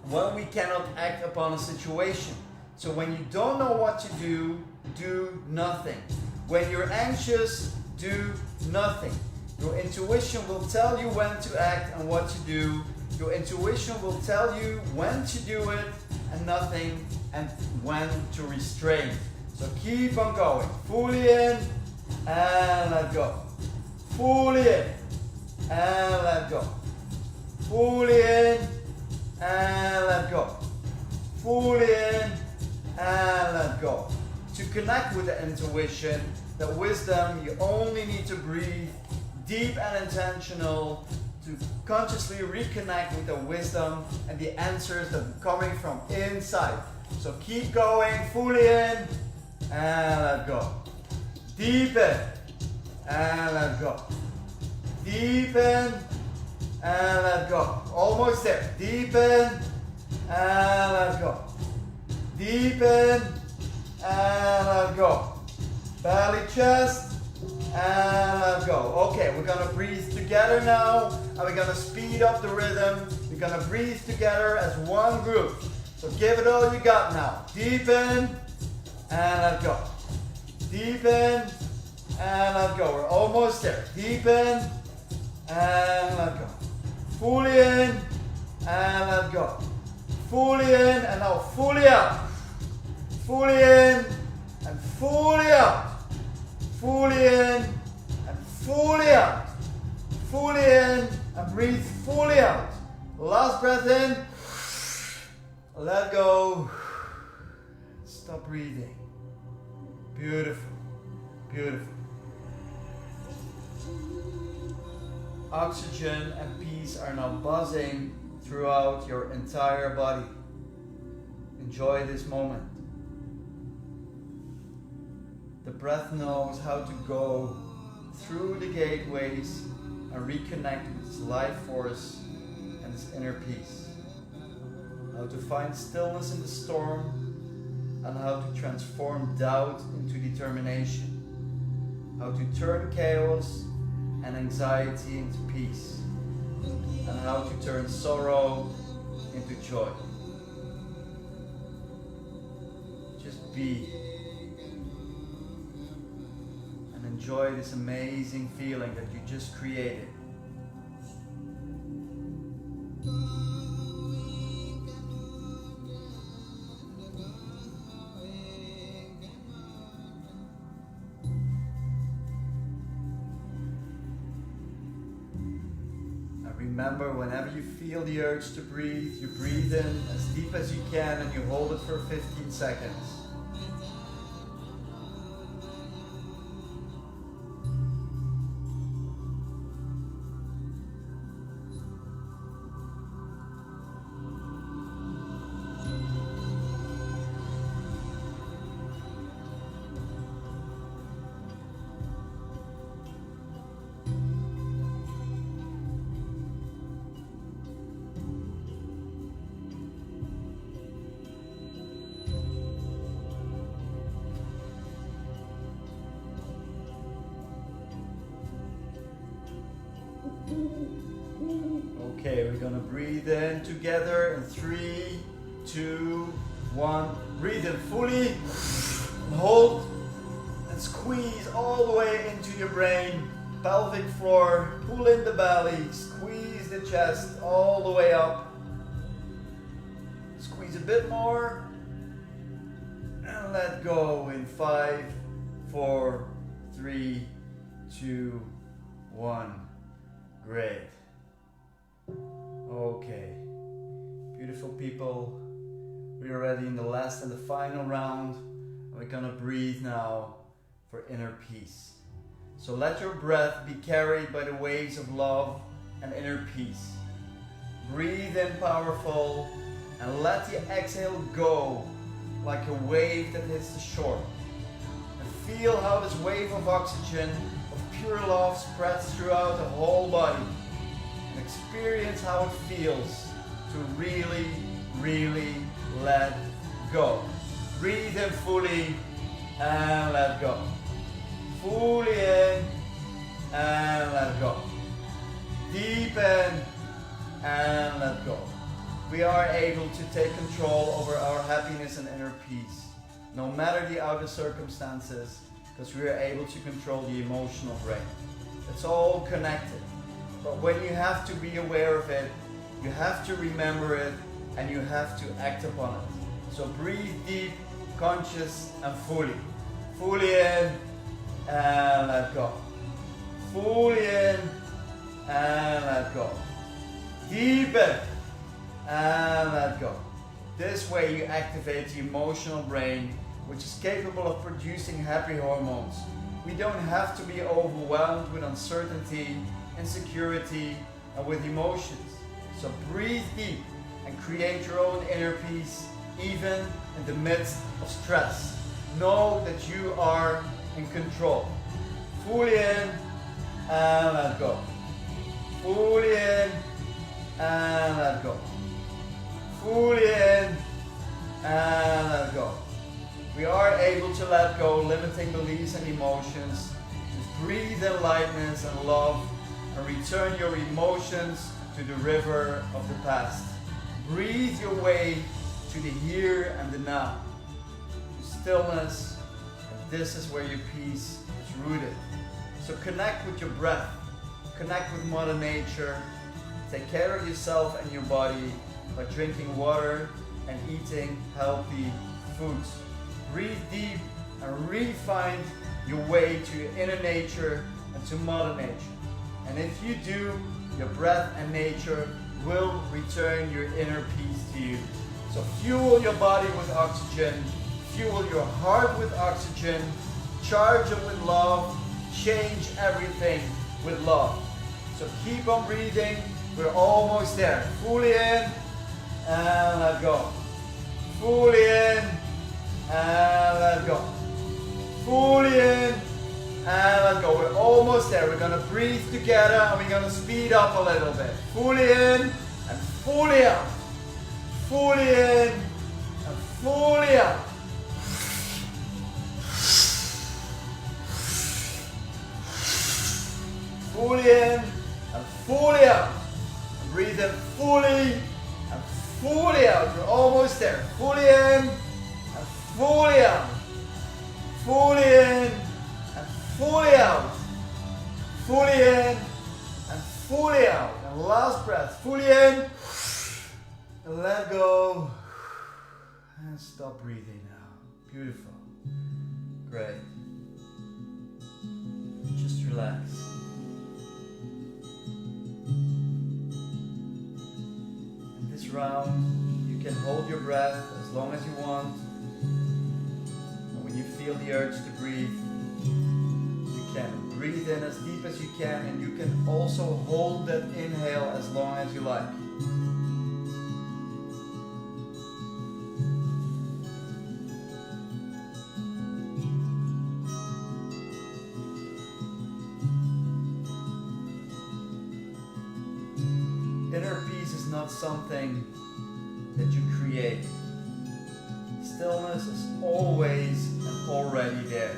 when we cannot act upon a situation. So when you don't know what to do, do nothing. When you're anxious, do nothing. Your intuition will tell you when to act and what to do. Your intuition will tell you when to do it and nothing, and when to restrain. So keep on going. Fully in and let go. Fully in and let go. Fully in and let go. Fully in and let go. To connect with the intuition, the wisdom, you only need to breathe deep and intentional to consciously reconnect with the wisdom and the answers that are coming from inside. So keep going. Fully in and let go. Deep in and let go. Deep in and let go. Almost there. Deep in and let go. Deep in and let go. Belly, chest and let go. Okay, we're gonna breathe together now and we're gonna speed up the rhythm. We're gonna breathe together as one group. So give it all you got now. Deep in and let go. Deep in and let go. We're almost there. Deep in and let go. Fully in and let go. Fully in and now fully out. Fully in and fully out. Fully in and fully out. Fully in and breathe fully out. Last breath in. Let go. Stop breathing. Beautiful. Beautiful. Oxygen and peace are now buzzing throughout your entire body. Enjoy this moment. The breath knows how to go through the gateways and reconnect with its life force and its inner peace. How to find stillness in the storm and how to transform doubt into determination. How to turn chaos and anxiety into peace. And how to turn sorrow into joy. be. And enjoy this amazing feeling that you just created. Remember, whenever you feel the urge to breathe, you breathe in as deep as you can and you hold it for 15 seconds. Okay, we're gonna breathe in together in 3, 2, 1. Breathe in fully, hold, and squeeze all the way into your brain. Pelvic floor, pull in the belly, squeeze the chest all the way up. Squeeze a bit more, and let go in 5, 4, 3, 2, 1. Great. Okay, beautiful people, we are ready in the last and the final round. We're gonna breathe now for inner peace. So let your breath be carried by the waves of love and inner peace. Breathe in powerful and let the exhale go like a wave that hits the shore. And feel how this wave of oxygen, of pure love, spreads throughout the whole body. Experience how it feels to really, really let go. Breathe in fully and let go. Fully in and let go. Deep in and let go. We are able to take control over our happiness and inner peace, no matter the outer circumstances, because we are able to control the emotional brain. It's all connected. But when you have to be aware of it, you have to remember it, and you have to act upon it. So breathe deep, conscious, and fully. Fully in, and let go. Fully in, and let go. Deep in, and let go. This way you activate the emotional brain, which is capable of producing happy hormones. We don't have to be overwhelmed with uncertainty, insecurity, and with emotions. So breathe deep and create your own inner peace, even in the midst of stress. Know that you are in control. Fully in and let go. Fully in and let go. Fully in and let go. We are able to let go limiting beliefs and emotions. Just breathe in lightness and love, and return your emotions to the river of the past. Breathe your way to the here and the now, to stillness, and this is where your peace is rooted. So connect with your breath, connect with Mother Nature, take care of yourself and your body by drinking water and eating healthy foods. Breathe deep and refine your way to your inner nature and to Mother Nature. And if you do, your breath and nature will return your inner peace to you. So fuel your body with oxygen, fuel your heart with oxygen, charge it with love, change everything with love. So keep on breathing, we're almost there. Fully in and let go. Fully in and let go. Fully in and let go. We're almost there. We're going to breathe together and we're going to speed up a little bit. Fully in and fully out. Fully in and fully out. Fully in and fully out. Breathe in fully and fully out. We're almost there. Fully in and fully out. Fully in and fully out. Fully in and fully out. And last breath. Fully in. And let go. And stop breathing now. Beautiful. Great. Just relax. In this round, you can hold your breath as long as you want. And when you feel the urge to breathe, you can breathe in as deep as you can, and you can also hold that inhale as long as you like. Inner peace is not something that you create. Stillness is always and already there.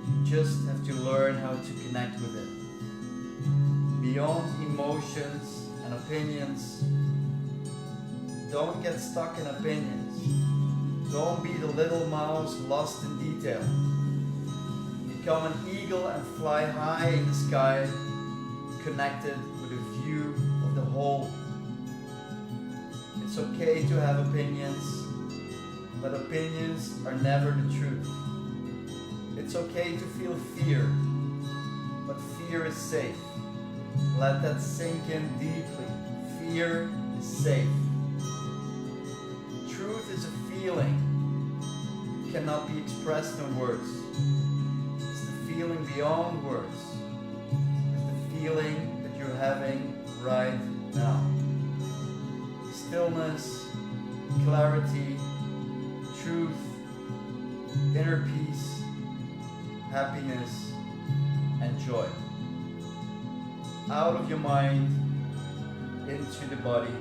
You just have to learn how to connect with it. Beyond emotions and opinions, don't get stuck in opinions. Don't be the little mouse lost in detail. Become an eagle and fly high in the sky, connected with a view of the whole. It's okay to have opinions, but opinions are never the truth. It's okay to feel fear, but fear is safe. Let that sink in deeply. Fear is safe. Truth is a feeling. It cannot be expressed in words. It's the feeling beyond words. It's the feeling that you're having right now. Stillness, clarity, truth, inner peace, happiness, and joy. Out of your mind, into the body,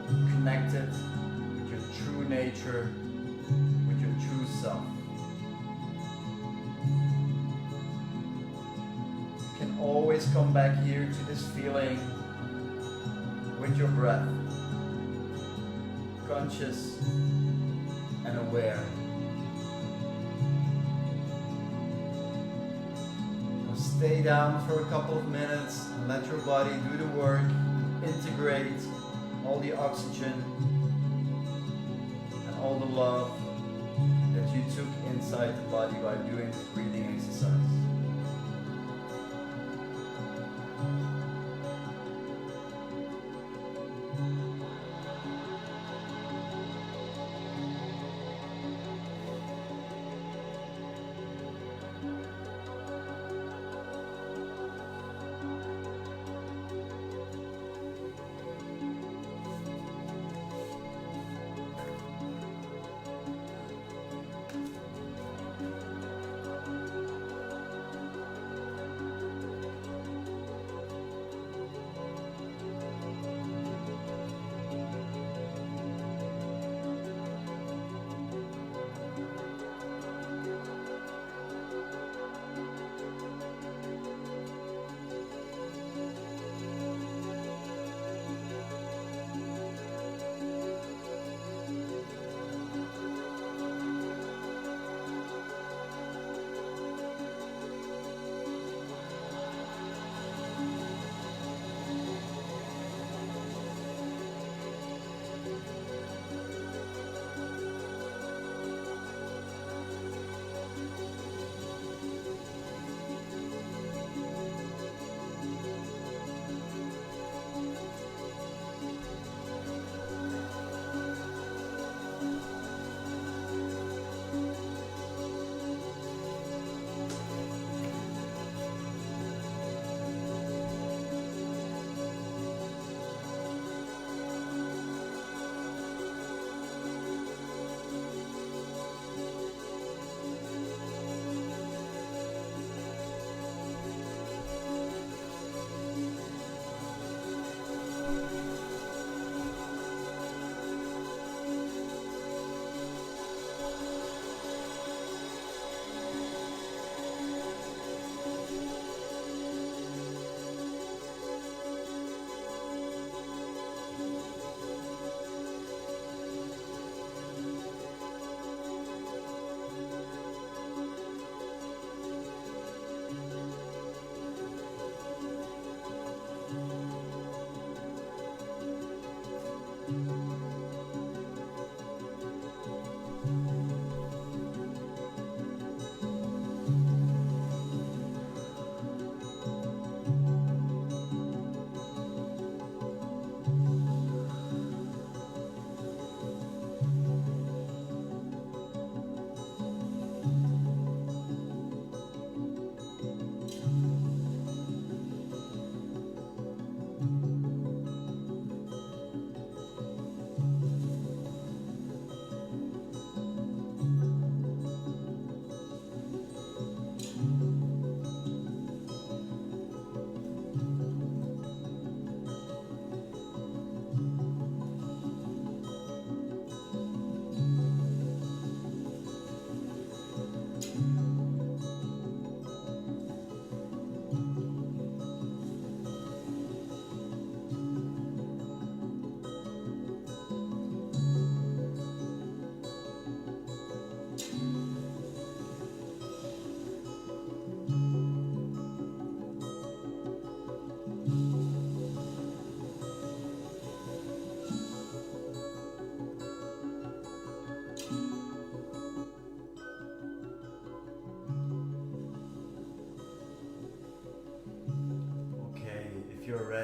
connected with your true nature, with your true self. You can always come back here to this feeling with your breath, conscious and aware. Now stay down for a couple of minutes and let your body do the work, integrate all the oxygen and all the love that you took inside the body by doing this breathing exercise.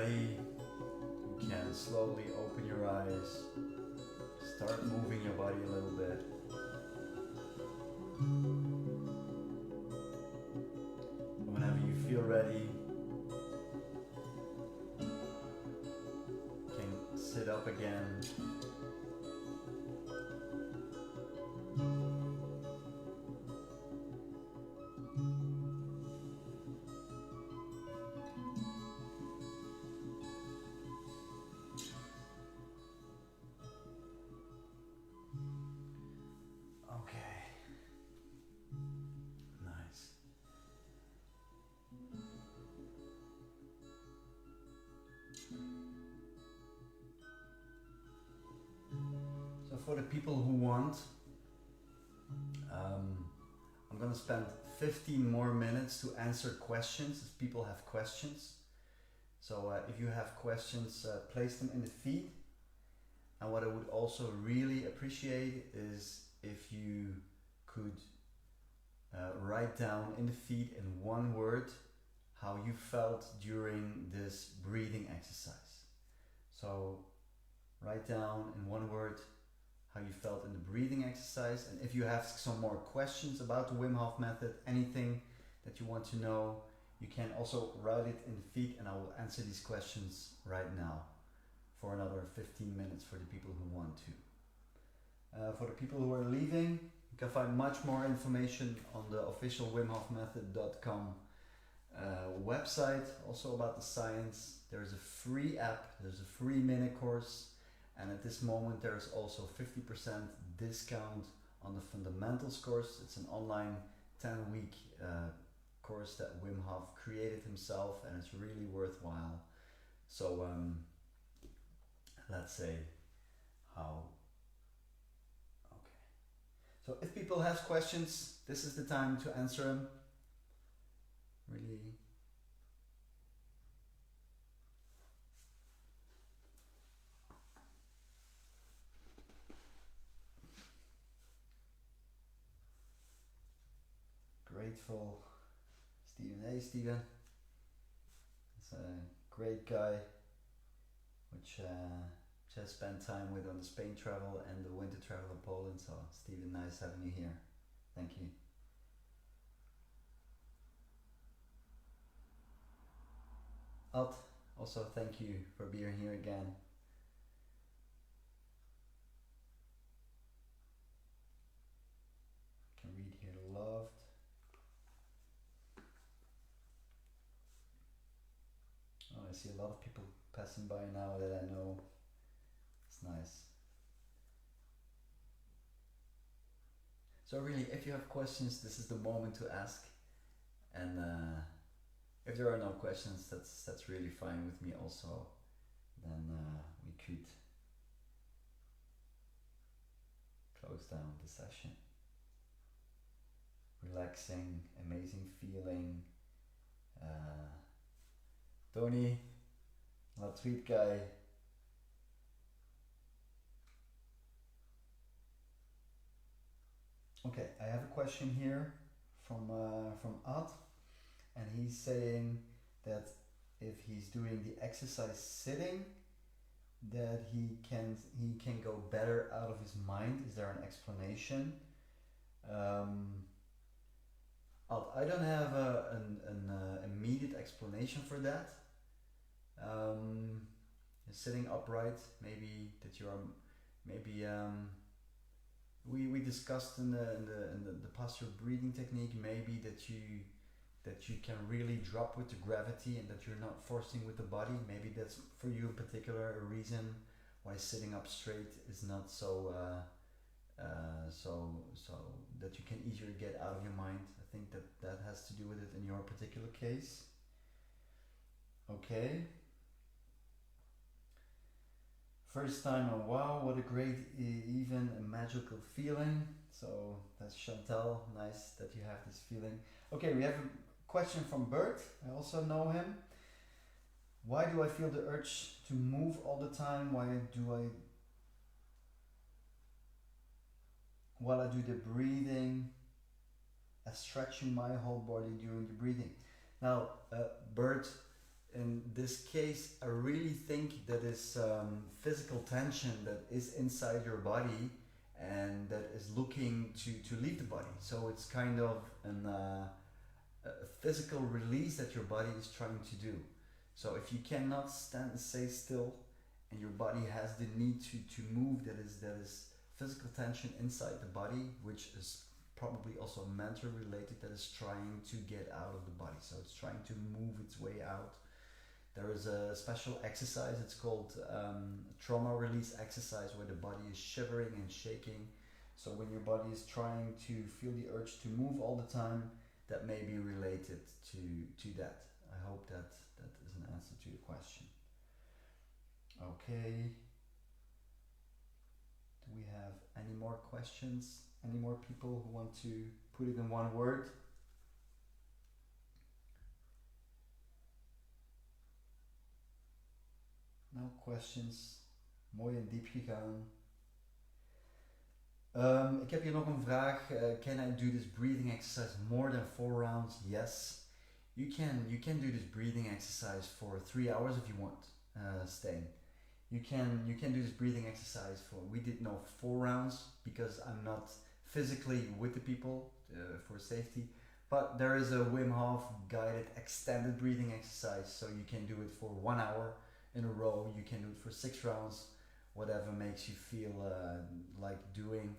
ready, you can slowly open your eyes, start moving your body a little bit. Whenever you feel ready, you can sit up again. For the people who want, I'm going to spend 15 more minutes to answer questions if people have questions. So if you have questions, place them in the feed. And what I would also really appreciate is if you could write down in the feed in one word how you felt during this breathing exercise. So write down in one word how you felt in the breathing exercise, and if you have some more questions about the Wim Hof method, anything that you want to know, you can also write it in the feed and I will answer these questions right now for another 15 minutes for the people who want to. For the people who are leaving, you can find much more information on the official WimHofMethod.com website, also about the science. There's a free app, there's a free mini course. And at this moment there's also 50% discount on the fundamentals course. It's an online 10-week course that Wim Hof created himself, and it's really worthwhile. So let's say how. Okay. So if people have questions, this is the time to answer them. Really. Grateful. Steven, hey Steven. It's a great guy which I spent time with on the Spain travel and the winter travel in Poland. So Steven, nice having you here. Thank you. Alt, also thank you for being here again. Can read here, loved. Oh, I see a lot of people passing by now that I know. It's nice. So really, if you have questions, this is the moment to ask. And if there are no questions, that's really fine with me also. Then we could close down the session. Relaxing, amazing feeling. Tony, my tweet guy. Okay, I have a question here from Ad, and he's saying that if he's doing the exercise sitting, that he can go better out of his mind. Is there an explanation? I don't have an immediate explanation for that. Sitting upright, maybe that you are, maybe we discussed in the posture breathing technique, maybe that you can really drop with the gravity and that you're not forcing with the body. Maybe that's for you in particular a reason why sitting up straight is not so that you can easier get out of your mind. I think that has to do with it in your particular case. Okay. First time, oh wow, what a great, even a magical feeling. So that's Chantal, nice that you have this feeling. Okay, we have a question from Bert, I also know him. Why do I feel the urge to move all the time? While I do the breathing, stretching my whole body during the breathing. Now, Bert, in this case, I really think that is physical tension that is inside your body and that is looking to leave the body. So it's kind of a physical release that your body is trying to do. So if you cannot stand, stay still, and your body has the need to move, that is physical tension inside the body, which is probably also mental related, that is trying to get out of the body. So it's trying to move its way out. There is a special exercise, it's called trauma release exercise, where the body is shivering and shaking. So when your body is trying to feel the urge to move all the time, that may be related to that. I hope that is an answer to your question. Okay. Do we have any more questions? Any more people who want to put it in one word? No questions. Mooi en diep gegaan. Ik heb hier nog een vraag. Can I do this breathing exercise more than 4 rounds? Yes. You can do this breathing exercise for 3 hours if you want. Staying. You can do this breathing exercise for, we did 4 rounds because I'm not physically with the people for safety, but there is a Wim Hof guided extended breathing exercise, so you can do it for 1 hour in a row. You can do it for 6 rounds, whatever makes you feel like doing.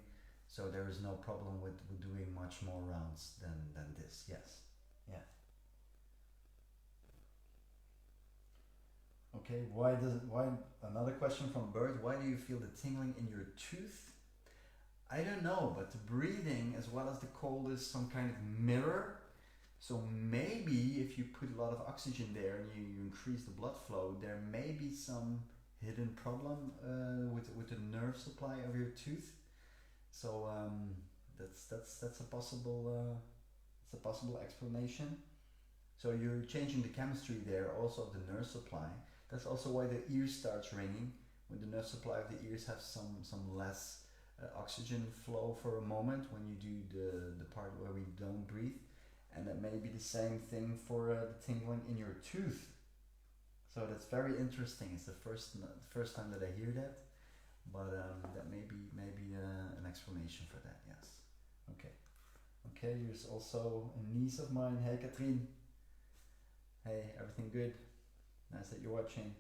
So there is no problem with doing much more rounds than this. Yes. Yeah. Okay, why another question from Bert, why do you feel the tingling in your tooth? I don't know, but the breathing as well as the cold is some kind of mirror. So maybe if you put a lot of oxygen there and you increase the blood flow, there may be some hidden problem with the nerve supply of your tooth. So that's a possible explanation. So you're changing the chemistry there, also of the nerve supply. That's also why the ear starts ringing. When the nerve supply of the ears have some less oxygen flow for a moment when you do the part where we don't breathe. And that may be the same thing for the tingling in your tooth. So that's very interesting. It's the first time that I hear that, but that may be an explanation for that. Yes. Okay. Okay. Here's also a niece of mine. Hey, Katrien. Hey, everything good? Nice that you're watching.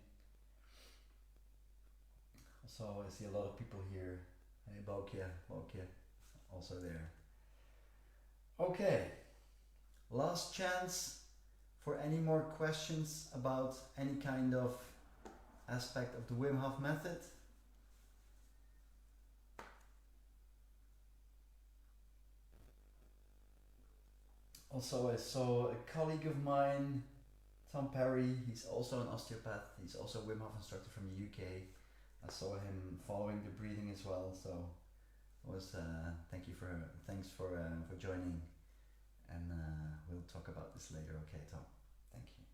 Also, I see a lot of people here. Hey, Bokje, also there. Okay. Last chance for any more questions about any kind of aspect of the Wim Hof method. Also, I saw a colleague of mine, Tom Perry. He's also an osteopath. He's also a Wim Hof instructor from the UK. I saw him following the breathing as well. So it was thanks for joining. And we'll talk about this later. Okay, Tom. Thank you.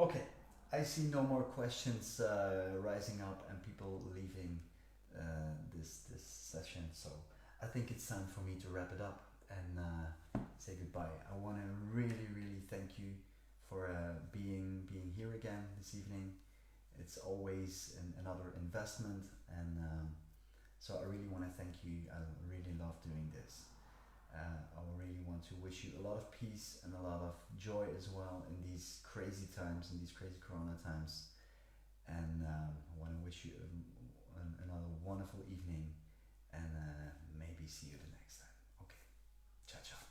Okay, I see no more questions rising up and people leaving this session. So I think it's time for me to wrap it up and say goodbye. I want to really thank you for being here again this evening. It's always another investment, and so I really want to thank you. I really love doing this. I really want to wish you a lot of peace and a lot of joy as well in these crazy times, in these crazy Corona times. And I want to wish you another wonderful evening, and maybe see you the next time. Okay, ciao ciao.